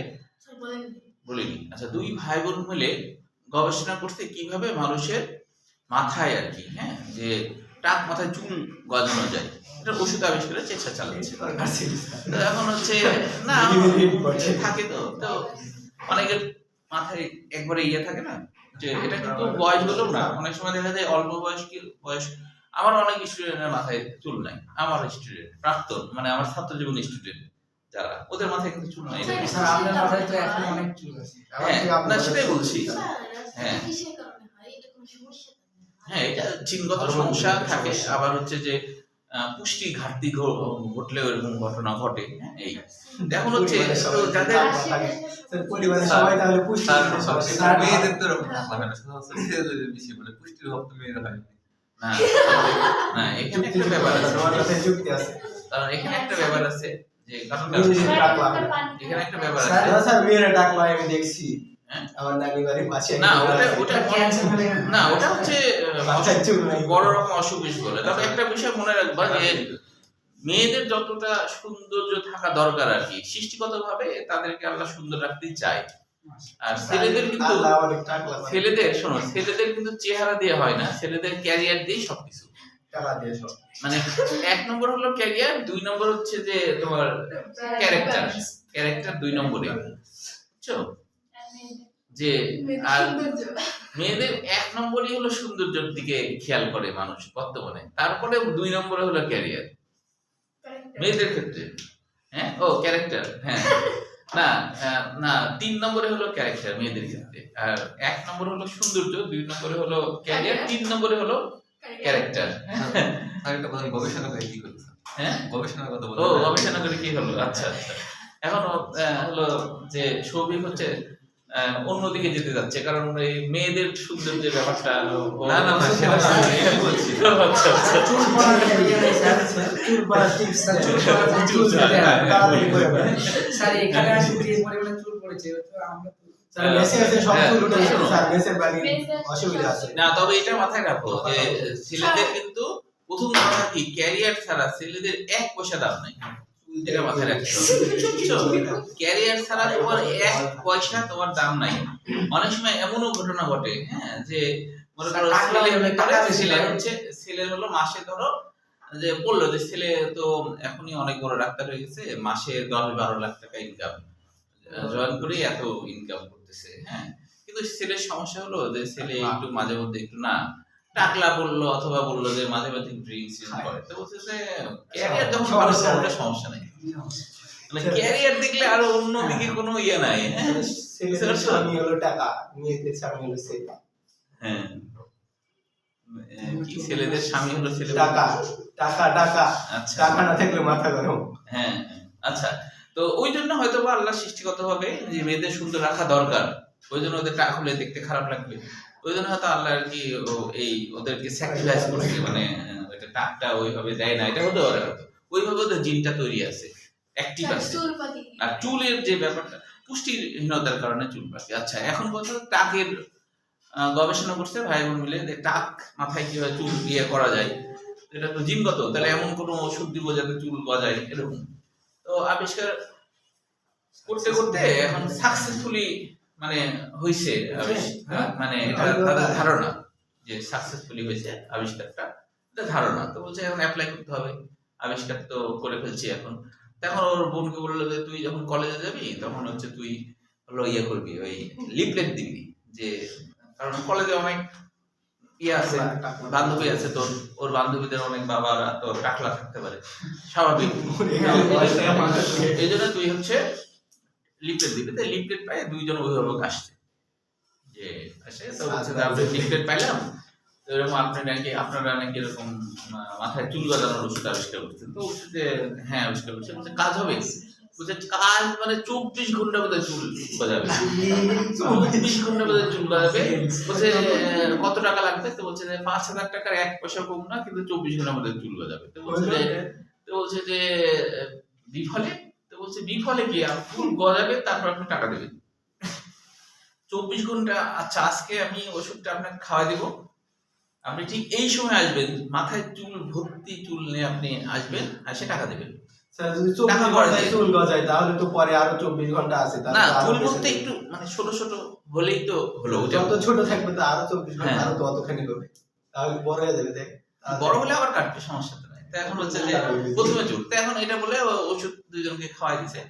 বলিনি, আচ্ছা, দুই ভাই বোন মিলে গবেষণা করতে কিভাবে মানুষের মাথায় আর কি, হ্যাঁ, যে টাক মাথায় চুল গজানো যায়, এটা ওষুধ আবিষ্কারে চেষ্টা চালাচ্ছে। তো এখন হচ্ছে না, থাকে তো অনেকের মাথায় একবারে ইয়ে থাকে না, যে এটা কিন্তু বয়স হলেও না, অনেক সময় দেখা যায় অল্প বয়স আমার অনেক স্টুডেন্টের মাথায় চুল নাই, আমার স্টুডেন্ট প্রাক্তন মানে আমার ছাত্র জীবন স্টুডেন্ট যারা, ওদের মাথায় কিন্তু চুল নাই। স্যার আপনার মাথায় তো এখন অনেক চুল আছে। হ্যাঁ না সেটাই বলছি। হ্যাঁ কিসের কারণে হয় এটা কোনো সমস্যা নেই। হ্যাঁ এটা জিনগত সমস্যা থাকে, আবার হচ্ছে যে পুষ্টি ঘাটতি ঘটলে এরকম ঘটনা ঘটে। এই এখন হচ্ছে তো যাদের পরিবারের সবাই তাহলে পুষ্টি খেতে সমস্যা। স্যার মেয়েদের তো এরকম ঠান্ডা হয় না, শুধুমাত্র ছেলেদের বেশি বলে পুষ্টির অভাব তো মেয়েরা হয়। না না এখানে একটা ব্যাপার আছে, তোমার কথায় যুক্তি আছে। কারণ এখানে একটা ব্যাপার আছে যে কারণটা মেয়েদের ডাকলাম। এখানে একটা ব্যাপার স্যার আছে। না স্যার মেয়েরা ডাকলো আমি দেখছি হ্যাঁ? আমার নানি বাড়ির পাশে না একজন ওটা আছে। ওটা ক্যান্সার হলে না ওটা হচ্ছে মাথায় চুল নাই। বড় রকম অসুখ বিসুখ বলে। তবে একটা বিষয় মনে রাখবা যে মেয়েদের যতটা সৌন্দর্য থাকা দরকার আর কি, সৃষ্টিগতভাবে তাদেরকে আল্লাহ সুন্দর রাখতে চায়। আর ছেলেদের কিন্তু আল্লাহ অনেক ডাকলাম। ছেলেদের শোনো, ছেলেদের কিন্তু চেহারা দিয়ে হয় না, ছেলেদের ক্যারিয়ার দিয়ে সবকিছু। টাকা দিয়ে সব। মানে 1 নম্বর হলো ক্যারিয়ার, 2 নম্বর হচ্ছে যে তোমার ক্যারেক্টার। ক্যারেক্টার 2 নম্বরে, বুঝছো? যে আর মেয়েদের 1 নম্বরই হলো সৌন্দর্যের দিকে খেয়াল করে মানুষ বর্তমানে, তারপরে 2 নম্বরে হলো ক্যারিয়ার মেয়েদের ক্ষেত্রে। হ্যাঁ ও ক্যারেক্টার, হ্যাঁ না না 3 নম্বরে হলো ক্যারেক্টার মেয়েদের ক্ষেত্রে, আর 1 নম্বরে হলো সৌন্দর্য, 2 নম্বরে হলো ক্যারিয়ার, 3 নম্বরে হলো ক্যারেক্টার। আর একটা কথা গবেষণা করে কি করছে? হ্যাঁ গবেষণার কথা ও বলতে গবেষণা করে কি হলো? আচ্ছা আচ্ছা, এখন হলো যে সৌভিক হচ্ছে অন্যদিকে যেতে যাচ্ছে, কারণ এই মেয়েদের সৌন্দর্যের ব্যাপারটা না না না সেটা আমি বলছি। আচ্ছা আচ্ছা চুল পড়ার ইয়ে স্যার, চুল পড়ার টিপস স্যার চুল পড়ার যে চুল tips পড়া, দেন। হ্যাঁ, তাড়াতাড়ি করে ফেলে। স্যার এখানে আসলে যে পরিমাণে চুল পড়েছে তো আমরা তো স্যার মেসে আছে সব হ্যাঁ, চুল উঠে গেছে। শোনো। স্যার মেসের বাড়ির অসুবিধা আছে। না তবে এটা মাথায় রাখো যে ছেলেদের কিন্তু প্রথম কথা কি, ক্যারিয়ার ছাড়া ছেলেদের 1 পয়সা দাম নাই, এটা মাথায় রাখতে হবে। ক্যারিয়ার ছাড়া তোমার 1 পয়সা তোমার দাম নাই। অনেক সময় এমনও ঘটনা ঘটে, হ্যাঁ, যে মনে করো টাকা ছেলে হলে টাকা বেশি ছেলে লাগে। হচ্ছে ছেলের হলো মাসে ধরো যে বললো যে ছেলে তো এখনই অনেক বড় ডাক্তার হয়ে গেছে, মাসে 10-12 লাখ টাকা ইনকাম, জয়েন করেই এত ইনকাম করতেছে। হ্যাঁ কিন্তু ছেলের সমস্যা হলো যে ছেলে একটু মাঝে মধ্যে একটু না টাকলা বললো অথবা বললো যে মাঝে মাঝে ড্রিঙ্কস করে, তো বলছে যে ক্যারিয়ার যখন সমস্যা ওটা সমস্যা নেই, মানে ক্যারিয়ার দেখলে আরো অন্যদিকে কোনো ইয়ে নাই। হ্যাঁ ছেলেদের স্বামী হলো টাকা, মেয়েদের স্বামী হলো ছেলে। হ্যাঁ কি ছেলেদের স্বামী হলো ছেলে, টাকা টাকা টাকা আচ্ছা টাকা না থাকলে মাথা গরম। হ্যাঁ আচ্ছা, তো ওই জন্য হয়তো বা আল্লাহ সৃষ্টিগত ভাবে যে মেয়েদের সুন্দর রাখা দরকার, ওই জন্য ওদের টাক হলে দেখতে খারাপ লাগবে, ওই জন্য হয়তো আল্লাহ আর কি এই ওদেরকে স্যাক্রিফাইস করছে, মানে ওইটা টাকটা ওইভাবে দেয় না, এটা হতে পারে হয়তো ওইভাবে ওদের জিনটা তৈরি আছে, অ্যাক্টিভ আছে। আর চুলের যে ব্যাপারটা পুষ্টিহীনতার কারণে চুল পাকে। আচ্ছা এখন কথা টাকের গবেষণা করছে ভাই বোন মিলে যে টাক মাথায় কিভাবে চুল ইয়ে করা যায়, এটা তো জিনগত, তাহলে এমন কোনো ওষুধ দিব যাতে চুল গজায় এরকম। তো আবিষ্কার করতে করতে এখন সাকসেসফুলি মানে হইছে মানে এটা তাদের ধারণা যে সাকসেসফুলি হয়েছে আবিষ্কারটা, এটা ধারণা। তো বলছে এখন অ্যাপ্লাই করতে হবে, আবিষ্কার তো করে ফেলছি এখন। তখন ওর বোনকে বললো যে তুই যখন কলেজে যাবি তখন হচ্ছে তুই হলো ইয়ে করবি, ওই লিফলেট দিবি, যে কারণ কলেজে অনেক ইয়ে আছে, বান্ধবী আছে তোর, ওর বান্ধবীদের অনেক বাবারা তো টাকলা থাকতে পারে, স্বাভাবিক। এই জন্য তুই হচ্ছে লিফলেট দিবি। তো লিফলেট পাই 2 জন অভিভাবক আসছে, যে আসে তো বলছে যে আমরা লিফলেট পাইলাম, তো এরকম আপনারা নাকি এরকম মাথায় চুল গজানোর ওষুধ আবিষ্কার করছেন। তো বলছে যে হ্যাঁ আবিষ্কার করছে। বলছে কাজ হবে? বলছে কাজ মানে 24 ঘন্টা বোধহয় চুল গজাবে, 24 ঘন্টা বোধহয় চুল গজাবে। বলছে কত টাকা লাগবে? তো বলছে যে 5,000 টাকার 1 পয়সা কম না, কিন্তু 24 ঘন্টার মধ্যে চুল গজাবে। তো বলছে যে বিফলে? তো বলছে বিফলে কি, আর চুল গজাবে তারপর আপনি টাকা দেবেন 24 ঘন্টা। আচ্ছা আজকে আমি ওষুধটা আপনাকে খাওয়াই দেবো, আপনি ঠিক এই সময় আসবেন, মাথায় চুল ভর্তি চুল নিয়ে আপনি আসবেন, এসে টাকা দেবেন। স্যার যদি 24 ঘন্টায় চুল গজায় তাহলে তো পরে আরো 24 ঘন্টা আছে। না চুল বলতে একটু মানে ছোট ছোট হলেই তো হলো, যত ছোট থাকবে তো আরো 24 ঘন্টা হ্যাঁ। আরো তো অতখানি হবে, তাহলে বড় হয়ে যাবে। দেখ বড় হলে আবার কাটবে, সমস্যা তো নাই। তো এখন হচ্ছে যে প্রথমে চুল, তো এখন এটা বলে ওষুধ 2 জনকে খাওয়াই দিছে,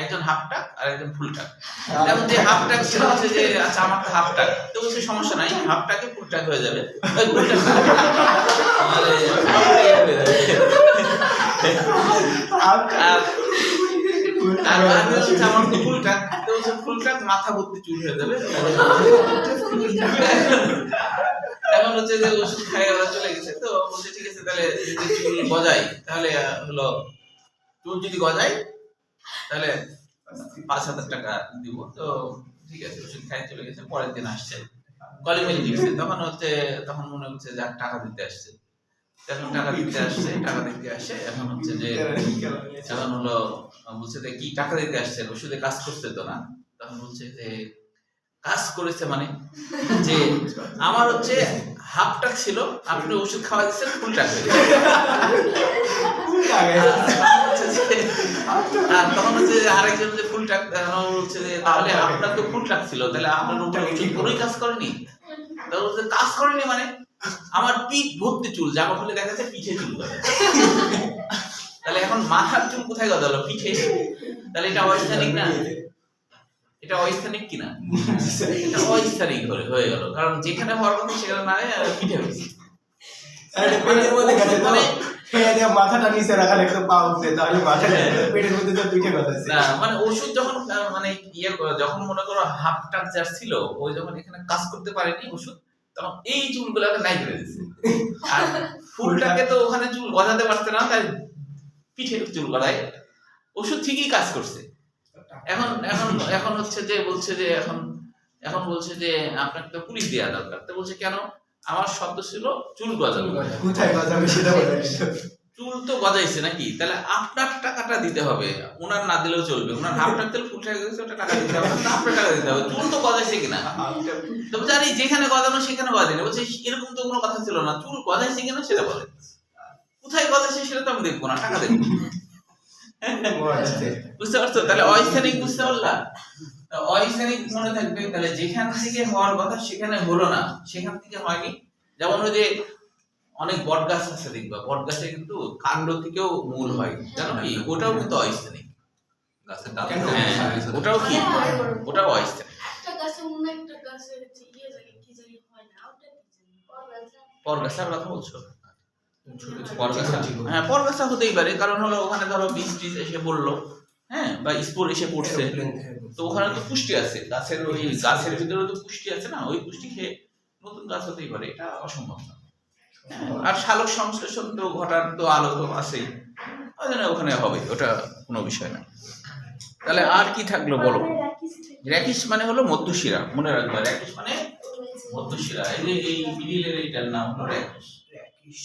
একজন হাফ টাক আর একজন ফুল টাক। এখন যে হাফ টাক ছিল হচ্ছে যে আচ্ছা আমার তো হাফ টাক, তো বলছে সমস্যা নাই, হাফ টাকে ফুল টাক হয়ে যাবে। ফুল টাক আমার তো ফুলটা মাথা ভর্তি চুল হয়ে যাবে। এখন হচ্ছে যে ওষুধ খাই ওরা চলে গেছে, তো বলছে ঠিক আছে তাহলে যদি চুল গজাই তাহলে হলো চুল যদি গজাই তাহলে 5,000 টাকা দিব। তো ঠিক আছে ওষুধ খাই চলে গেছে। পরের দিন আসছে কলিং দিচ্ছে, তখন মনে হচ্ছে যে টাকা দিতে আসছে। এখন টাকা দিতে আসে এখন হচ্ছে যে এখন হলো বলছে যে কি টাকা দিতে আসছে, ওষুধে কাজ করতে তো না। তখন বলছে যে কাজ করেছে মানে যে আমার হচ্ছে হাফ টাক ছিল, আপনি ওষুধ খাওয়া দিচ্ছেন ফুল টাক হয়ে গেছে। আর তখন হচ্ছে যে আরেকজন যে ফুল টাক বলছে যে তাহলে আপনার তো ফুল টাক ছিল, তাহলে আপনার উপরে ওষুধ কোনোই কাজ করেনি। তখন বলছে কাজ করেনি মানে আমার পিঠ ভর্তি চুল, জামা খুলে দেখা যাচ্ছে পিঠে চুল গজায়। তাহলে এখন মাথার চুল কোথায় গজালো? পিঠে। তাহলে এটা অস্থানিক না? এটা অস্থানিক কিনা? এটা অস্থানিক হয়ে গেল, কারণ যেখানে হওয়ার কথা সেখানে না পিঠে হয়েছে। মাথাটা নিচে রাখা একটু পা উঠছে, তাহলে মাথাটা পেটের মধ্যে তো পিঠে গজাচ্ছে না। মানে ওষুধ যখন মানে যখন মনে করো হাফ টাক যার ছিল, ওই যখন এখানে কাজ করতে পারেনি ওষুধ, তখন এই চুলগুলোকে নাই করে দিচ্ছে। আর ফুলটাকে তো ওখানে চুল গজাতে পারছে না, তাই পিঠে চুল গজায়। ওষুধ ঠিকই কাজ করছে। এখন এখন এখন হচ্ছে যে বলছে যে এখন বলছে যে আপনাকে তো পুলিশ দেওয়া দরকার। তো বলছে কেন? আমার শব্দ ছিল চুল গজানো। কোথায় গজাবে সেটা বলে। চুল তো গজাইছে নাকি, তাহলে আপনার টাকাটা দিতে হবে, ওনার না দিলেও চলবে। ওনার হাফ টাক তেল ফুল টাকা গেছে, ওটা টাকা দিতে হবে, আপনার টাকা দিতে হবে। চুল তো গজাইছে কিনা? তো জানি যেখানে গজানো সেখানে গজায় না। বলছে এরকম তো কোনো কথা ছিল না, চুল গজাইছে কিনা সেটা বলে। কোথায় গজাইছে সেটা তো আমি দেখবো না, টাকা দেখবো। বুঝতে পারছো? তাহলে অস্থানিক বুঝতে পারলা? অস্থানিক মনে থাকবে। তাহলে যেখান থেকে হওয়ার কথা সেখানে হলো না, সেখান থেকে হয়নি। যেমন ওই যে অনেক বট গাছ আছে দেখবা, বট গাছে কিন্তু কাণ্ড থেকেও মূল হয়, জানো কি? ওটাও কিন্তু অস্থানিক। গাছের ডাল ওটাও কি? ওটাও অস্থানিক। একটা গাছে অন্য একটা গাছের ইয়ে জায়গায় কি জানি হয় না, ওটা কি জানি পরগাছার কথা বলছো? হ্যাঁ, পরগাছা হতেই পারে, কারণ হলো ওখানে ধরো বীজ টিজ এসে পড়লো, হ্যাঁ, বা স্পোর এসে পড়ছে, তো ওখানে তো পুষ্টি আছে, গাছের ওই গাছের ভিতরে তো পুষ্টি আছে না, ওই পুষ্টি খেয়ে নতুন গাছ হতেই পারে, এটা অসম্ভব না। আর সালোক সংশ্লেষণ তো ঘটার তো আলো তো আছেই, ওই জন্য ওখানে হবে, ওটা কোনো বিষয় না। তাহলে আর কি থাকলো বলো? র্যাকিস মানে হলো মধ্যশিরা, মনে রাখবা। র্যাকিস মানে মধ্যশিরা। এই যে এই মিডিলের এইটার নাম হলো র্যাকিস।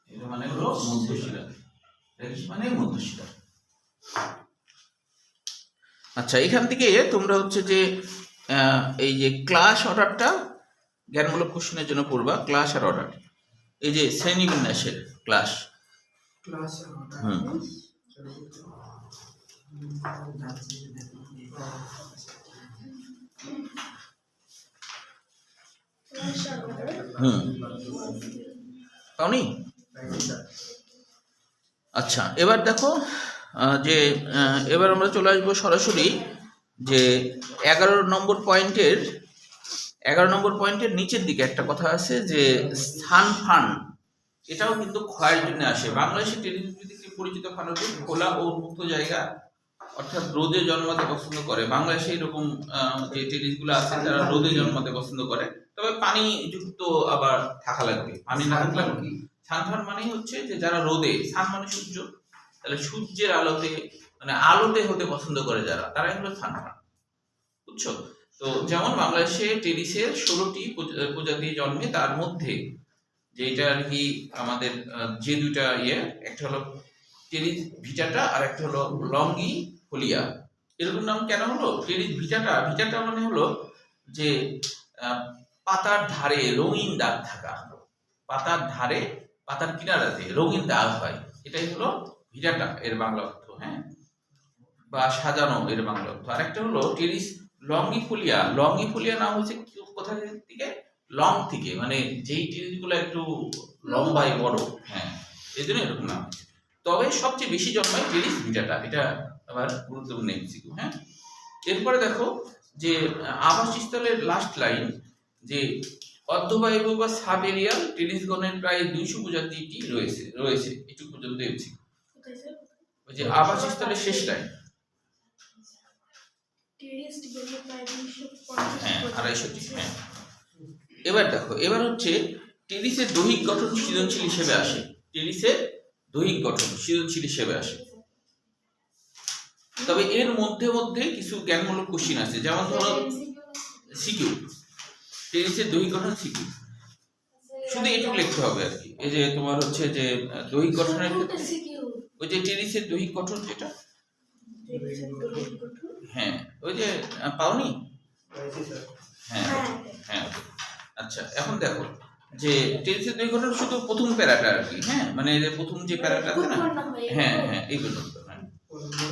এটা মানে হলো মধ্যশিরা। র্যাকিস মানে মধ্যশিরা। আচ্ছা, এখান থেকে তোমরা হচ্ছে যে এই যে ক্লাস অর্ডারটা জ্ঞানমূলক কোশ্চেনের জন্য পড়বা। ক্লাস আর অর্ডার, এই যে শ্রেণীবিন্যাসের ক্লাস। পাওনি? আচ্ছা, এবার দেখো যে এবার আমরা চলে আসবো সরাসরি যে 11 নম্বর পয়েন্টের নিচের দিকে একটা কথা আছে যে স্থান ফান, এটাও কিন্তু ক্ষয়ের জন্য আসে। বাংলাদেশের টেলিভিশন পরিচিত ফানুটি খোলা ও মুক্ত জায়গা, অর্থাৎ রোদে জন্মাতে পছন্দ করে। বাংলাদেশে এরকম যে টেলিসগুলো আছে যারা রোদে জন্মাতে পছন্দ করে, তবে পানি যুক্ত আবার থাকা লাগবে। পানি না থাকলে কি সানফান মানে হচ্ছে যে যারা রোদে, সান মানে সূর্য, তাহলে সূর্যের আলোতে মানে আলোতে হতে পছন্দ করে যারা, তারাই হলো সানফান। বুঝছো? তো যেমন বাংলাদেশে টেরিসের 16টি প্রজাতি জন্মে, তার মধ্যে যেটা আর কি আমাদের যে দুইটা একটা হলো টেরিস ভিটাটা আর একটা হলো লঙ্গি ফোলিয়া। এরকম নাম কেন হলো? টেরিস ভিটাটা মানে হলো যে পাতার ধারে রঙিন দাগ থাকা, পাতার ধারে পাতার কিনারাতে রঙিন দাগ হয়, এটাই হলো ভিটাটা এর বাংলা অর্থ, হ্যাঁ, বা সাজানো এর বাংলা অর্থ। আর একটা হলো টেরিস লঙ্গিফোলিয়া নাম হচ্ছে কোথা থেকে? লং থেকে, মানে যেই টেরিসগুলো একটু লম্বাই বড়, হ্যাঁ, এই জন্য এরকম নাম। তবে সবচেয়ে বেশি জন্মায় টেরিস ভিটাটা, এটা আবার গুরুত্বপূর্ণ এমসিকিউ, হ্যাঁ। এরপরে দেখো যে আবাসস্থলের লাস্ট লাইন, যে অর্ধবায়ু বা সাব এরিয়াল টেনিস গণের প্রায় 200 প্রজাতিটি রয়েছে এটুকু পর্যন্ত এমসি। কোথায় স্যার? ওই যে আবাসস্থলের শেষ লাইন, টেরিস গণের প্রায় 250 হ্যাঁ 250টি, হ্যাঁ। এবার দেখো, এবার হচ্ছে টেনিসের দৈহিক গঠন সৃজনশীল হিসেবে আসে। টেনিসের দৈহিক গঠন সৃজনশীল হিসেবে আসে, তবে এর মধ্যে মধ্যে কিছু জ্ঞানমূলক কোশ্চিন আছে, যেমন ধরো সিকিউ, টেনিসের দৈহিক গঠন সিকিউ, শুধু এটুকু লিখতে হবে আর কি। এই যে তোমার হচ্ছে যে দৈহিক গঠনের ক্ষেত্রে ওই যে টেনিসের দৈহিক গঠন যেটা, হ্যাঁ ওই যে পাওনি, হ্যাঁ হ্যাঁ। আচ্ছা এখন দেখো যে টেনিসের দৈহিক গঠন শুধু প্রথম প্যারাটা আর কি, হ্যাঁ মানে এর প্রথম যে প্যারাটা আছে না, হ্যাঁ হ্যাঁ এইগুলো।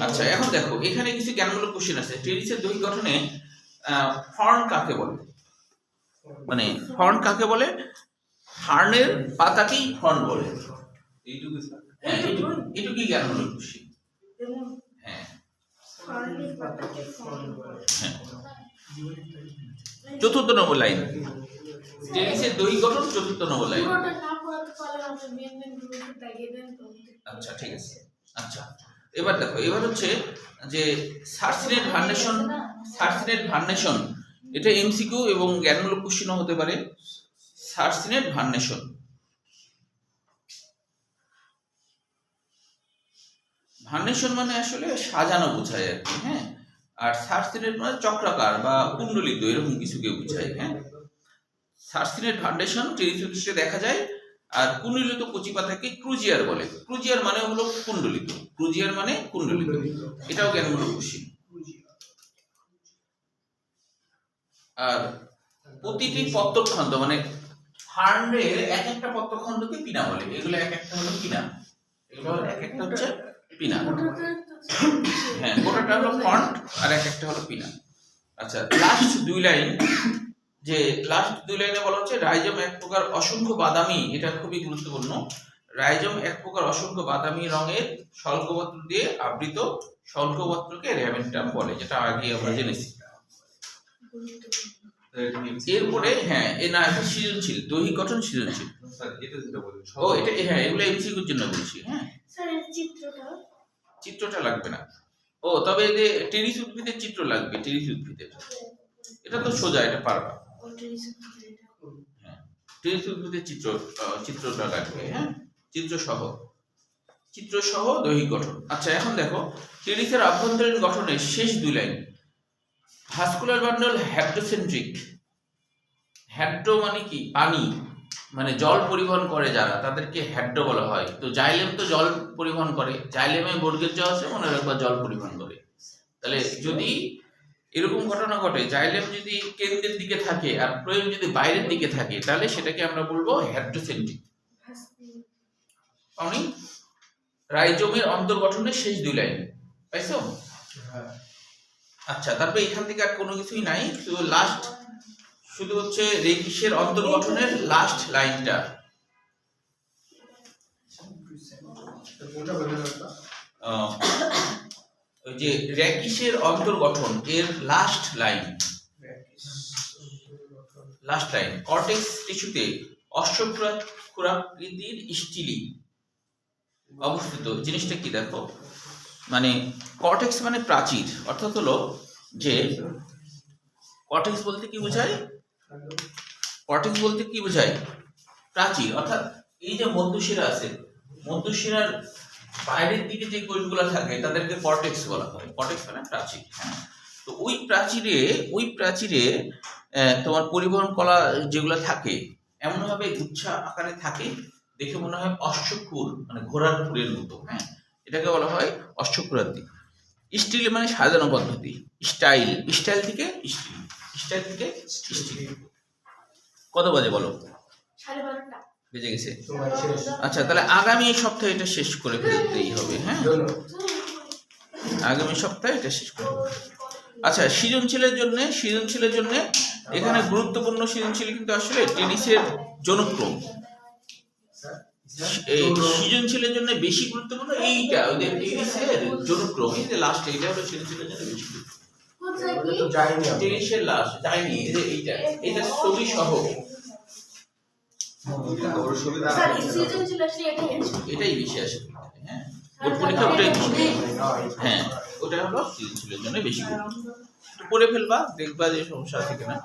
আচ্ছা এখন দেখো এখানে কিছু জ্ঞানমূলক কোশ্চেন আছে। টেনিসের দৈহিক গঠনে ফর্ন কাকে বলে, মানে ফর্ন কাকে বলে, হার্নের পাতাকেই ফর্ন বলে। এইটুকু স্যার। হ্যাঁ এটুকুই জ্ঞানমূলক কোশ্চেন, হ্যাঁ হ্যাঁ। 4th নম্বর লাইন, টেনিসের দৈহিক গঠন 4th নম্বর লাইন। আচ্ছা ঠিক আছে। আচ্ছা এবার দেখো, এবার হচ্ছে যে সার্সিনেট ভার্নেশন, এটা এমসিকিউ এবং জ্ঞানমূলক কোশ্চেনও হতে পারে। সার্সিনেট ভার্নেশন, ভার্নেশন মানে আসলে সাজানো বোঝায় আর কি, হ্যাঁ। আর সার্সিনেট মানে চক্রাকার বা কুণ্ডলিত এরকম কিছুকে বোঝায়, হ্যাঁ। সার্সিনেট ভার্নেশন টেরিস দেখা যায়। আর কুণ্ডলিত কচি পাতাকে ক্রুজিয়ার বলে। ক্রুজিয়ার মানে হলো কুণ্ডলিত, ক্রুজিয়ার মানে কুণ্ডলিত, এটাও জ্ঞানমূলক কোশ্চেন। আর প্রতিটি পত্রখণ্ড মানে হার্নের এক একটা পত্রখণ্ডকে পিনা বলে। এগুলো এক একটা হলো পিনা, এগুলো এক একটা হচ্ছে পিনা, হ্যাঁ গোটাটা হলো ফন্ট আর এক একটা হলো পিনা। আচ্ছা লাস্ট দুই লাইন, যে লাস্ট দুই লাইনে বলা হচ্ছে রাইজম এক প্রকার অসংখ্য বাদামি, এটা খুবই গুরুত্বপূর্ণ। রাইজম এক প্রকার অসংখ্য বাদামি রঙের শল্কপত্র দিয়ে আবৃত শল্কপত্রকে র্যামেন্টাম বলে, যেটা আগে আমরা জেনেছি। এরপরে হ্যাঁ এ না এটা সৃজনশীল, দৈহিক গঠন সৃজনশীল। স্যার এটা যেটা বলেন ও এটা হ্যাঁ এগুলো এমসিকিউর জন্য বলছি, হ্যাঁ স্যার এর চিত্রটা চিত্রটা লাগবে না। ও তবে এই যে টেরিস উদ্ভিদের চিত্র লাগবে, টেরিস উদ্ভিদের, এটা তো সোজা, এটা পারবা। হ্যাঁ টেরিস উদ্ভিদের চিত্রটা লাগবে, হ্যাঁ চিত্র সহ দৈহিক গঠন। আচ্ছা এখন দেখো টেরিসের আভ্যন্তরীণ গঠনের শেষ দুই লাইন, ভাস্কুলার বান্ডল হ্যাপ্টোসেন্ট্রিক। হ্যাড্রো মানে কি, পানি মানে জল পরিবহন করে যারা, তাদেরকে হ্যাড্রো বলা হয়। তো জাইলেম তো জল পরিবহন করে, জাইলেমে বর্গের জ আছে, মনে রাখবা জল পরিবহন করে। তাহলে যদি এরকম ঘটনা ঘটে, জাইলেম যদি কেন্দ্রের দিকে থাকে আর ফ্লোয়েম যদি বাইরের দিকে থাকে, তাহলে সেটাকে আমরা বলবো হ্যাপ্টোসেন্ট্রিক। পাওনি? রাইজোমের অন্তর্গঠনের শেষ দুই লাইন পাইছো? আচ্ছা তারপরে এখান থেকে আর কোনো কিছুই নাই, শুধু লাস্ট শুধু হচ্ছে রেকিসের অন্তর্গঠনের লাস্ট লাইনটা। ওই যে রেকিসের অন্তর্গঠন এর লাস্ট লাইন, কর্টেক্স টিস্যুতে অশ্বক্ষুরাকৃতির স্টিলি অবস্থিত। জিনিসটা কি দেখো, মানে কর্টেক্স মানে প্রাচীর, অর্থাৎ হলো যে কর্টেক্স বলতে কি বোঝায়, প্রাচীর। অর্থাৎ এই যে মধ্যশিরা আছে, মধ্যশিরার বাইরের দিকে যে কোষগুলো থাকে তাদেরকে কর্টেক্স বলা হয়। কর্টেক্স মানে প্রাচীর, হ্যাঁ। তো ওই প্রাচীরে তোমার পরিবহন কলা যেগুলো থাকে এমন ভাবে গুচ্ছা আকারে থাকে, দেখে মনে হয় অশ্বক্ষুর মানে ঘোড়ার খুরের মতো, হ্যাঁ। এটাকে বলা হয় অশ্বক্ষুরাদি। স্টিল মানে সাজানো পদ্ধতি, স্টাইল থেকে স্টিল। কত বাজে বলো? 12:30 বেজে গেছে। আচ্ছা তাহলে আগামী সপ্তাহে এটা শেষ করে ফেলতেই হবে, হ্যাঁ আগামী সপ্তাহে এটা শেষ করে ফেলতে। আচ্ছা সৃজনশীলের জন্য এখানে গুরুত্বপূর্ণ সৃজনশীল কিন্তু আসলে টেনিসের জনক্রম। এই সৃজনশীলের জন্য বেশি গুরুত্বপূর্ণ এইটা, ওই যে টেনিসের জনক্রম, এই যে লাস্ট এইটা হলো সৃজনশীলের জন্য বেশি গুরুত্বপূর্ণ। টেনিসের লাস্ট যায়নি, এই যে এইটা ছবি সহ ওর সুবিধা স্যার সৃজনশীল আসলে এটাই আছে এটাই বেশি আসে হ্যাঁ বোর্ড পরীক্ষা ওটাই বেশি হ্যাঁ ওটা হলো সৃজনশীলের জন্য বেশি করে। তো করে ফেলবা দেখবা যে সমস্যা আছে কিনা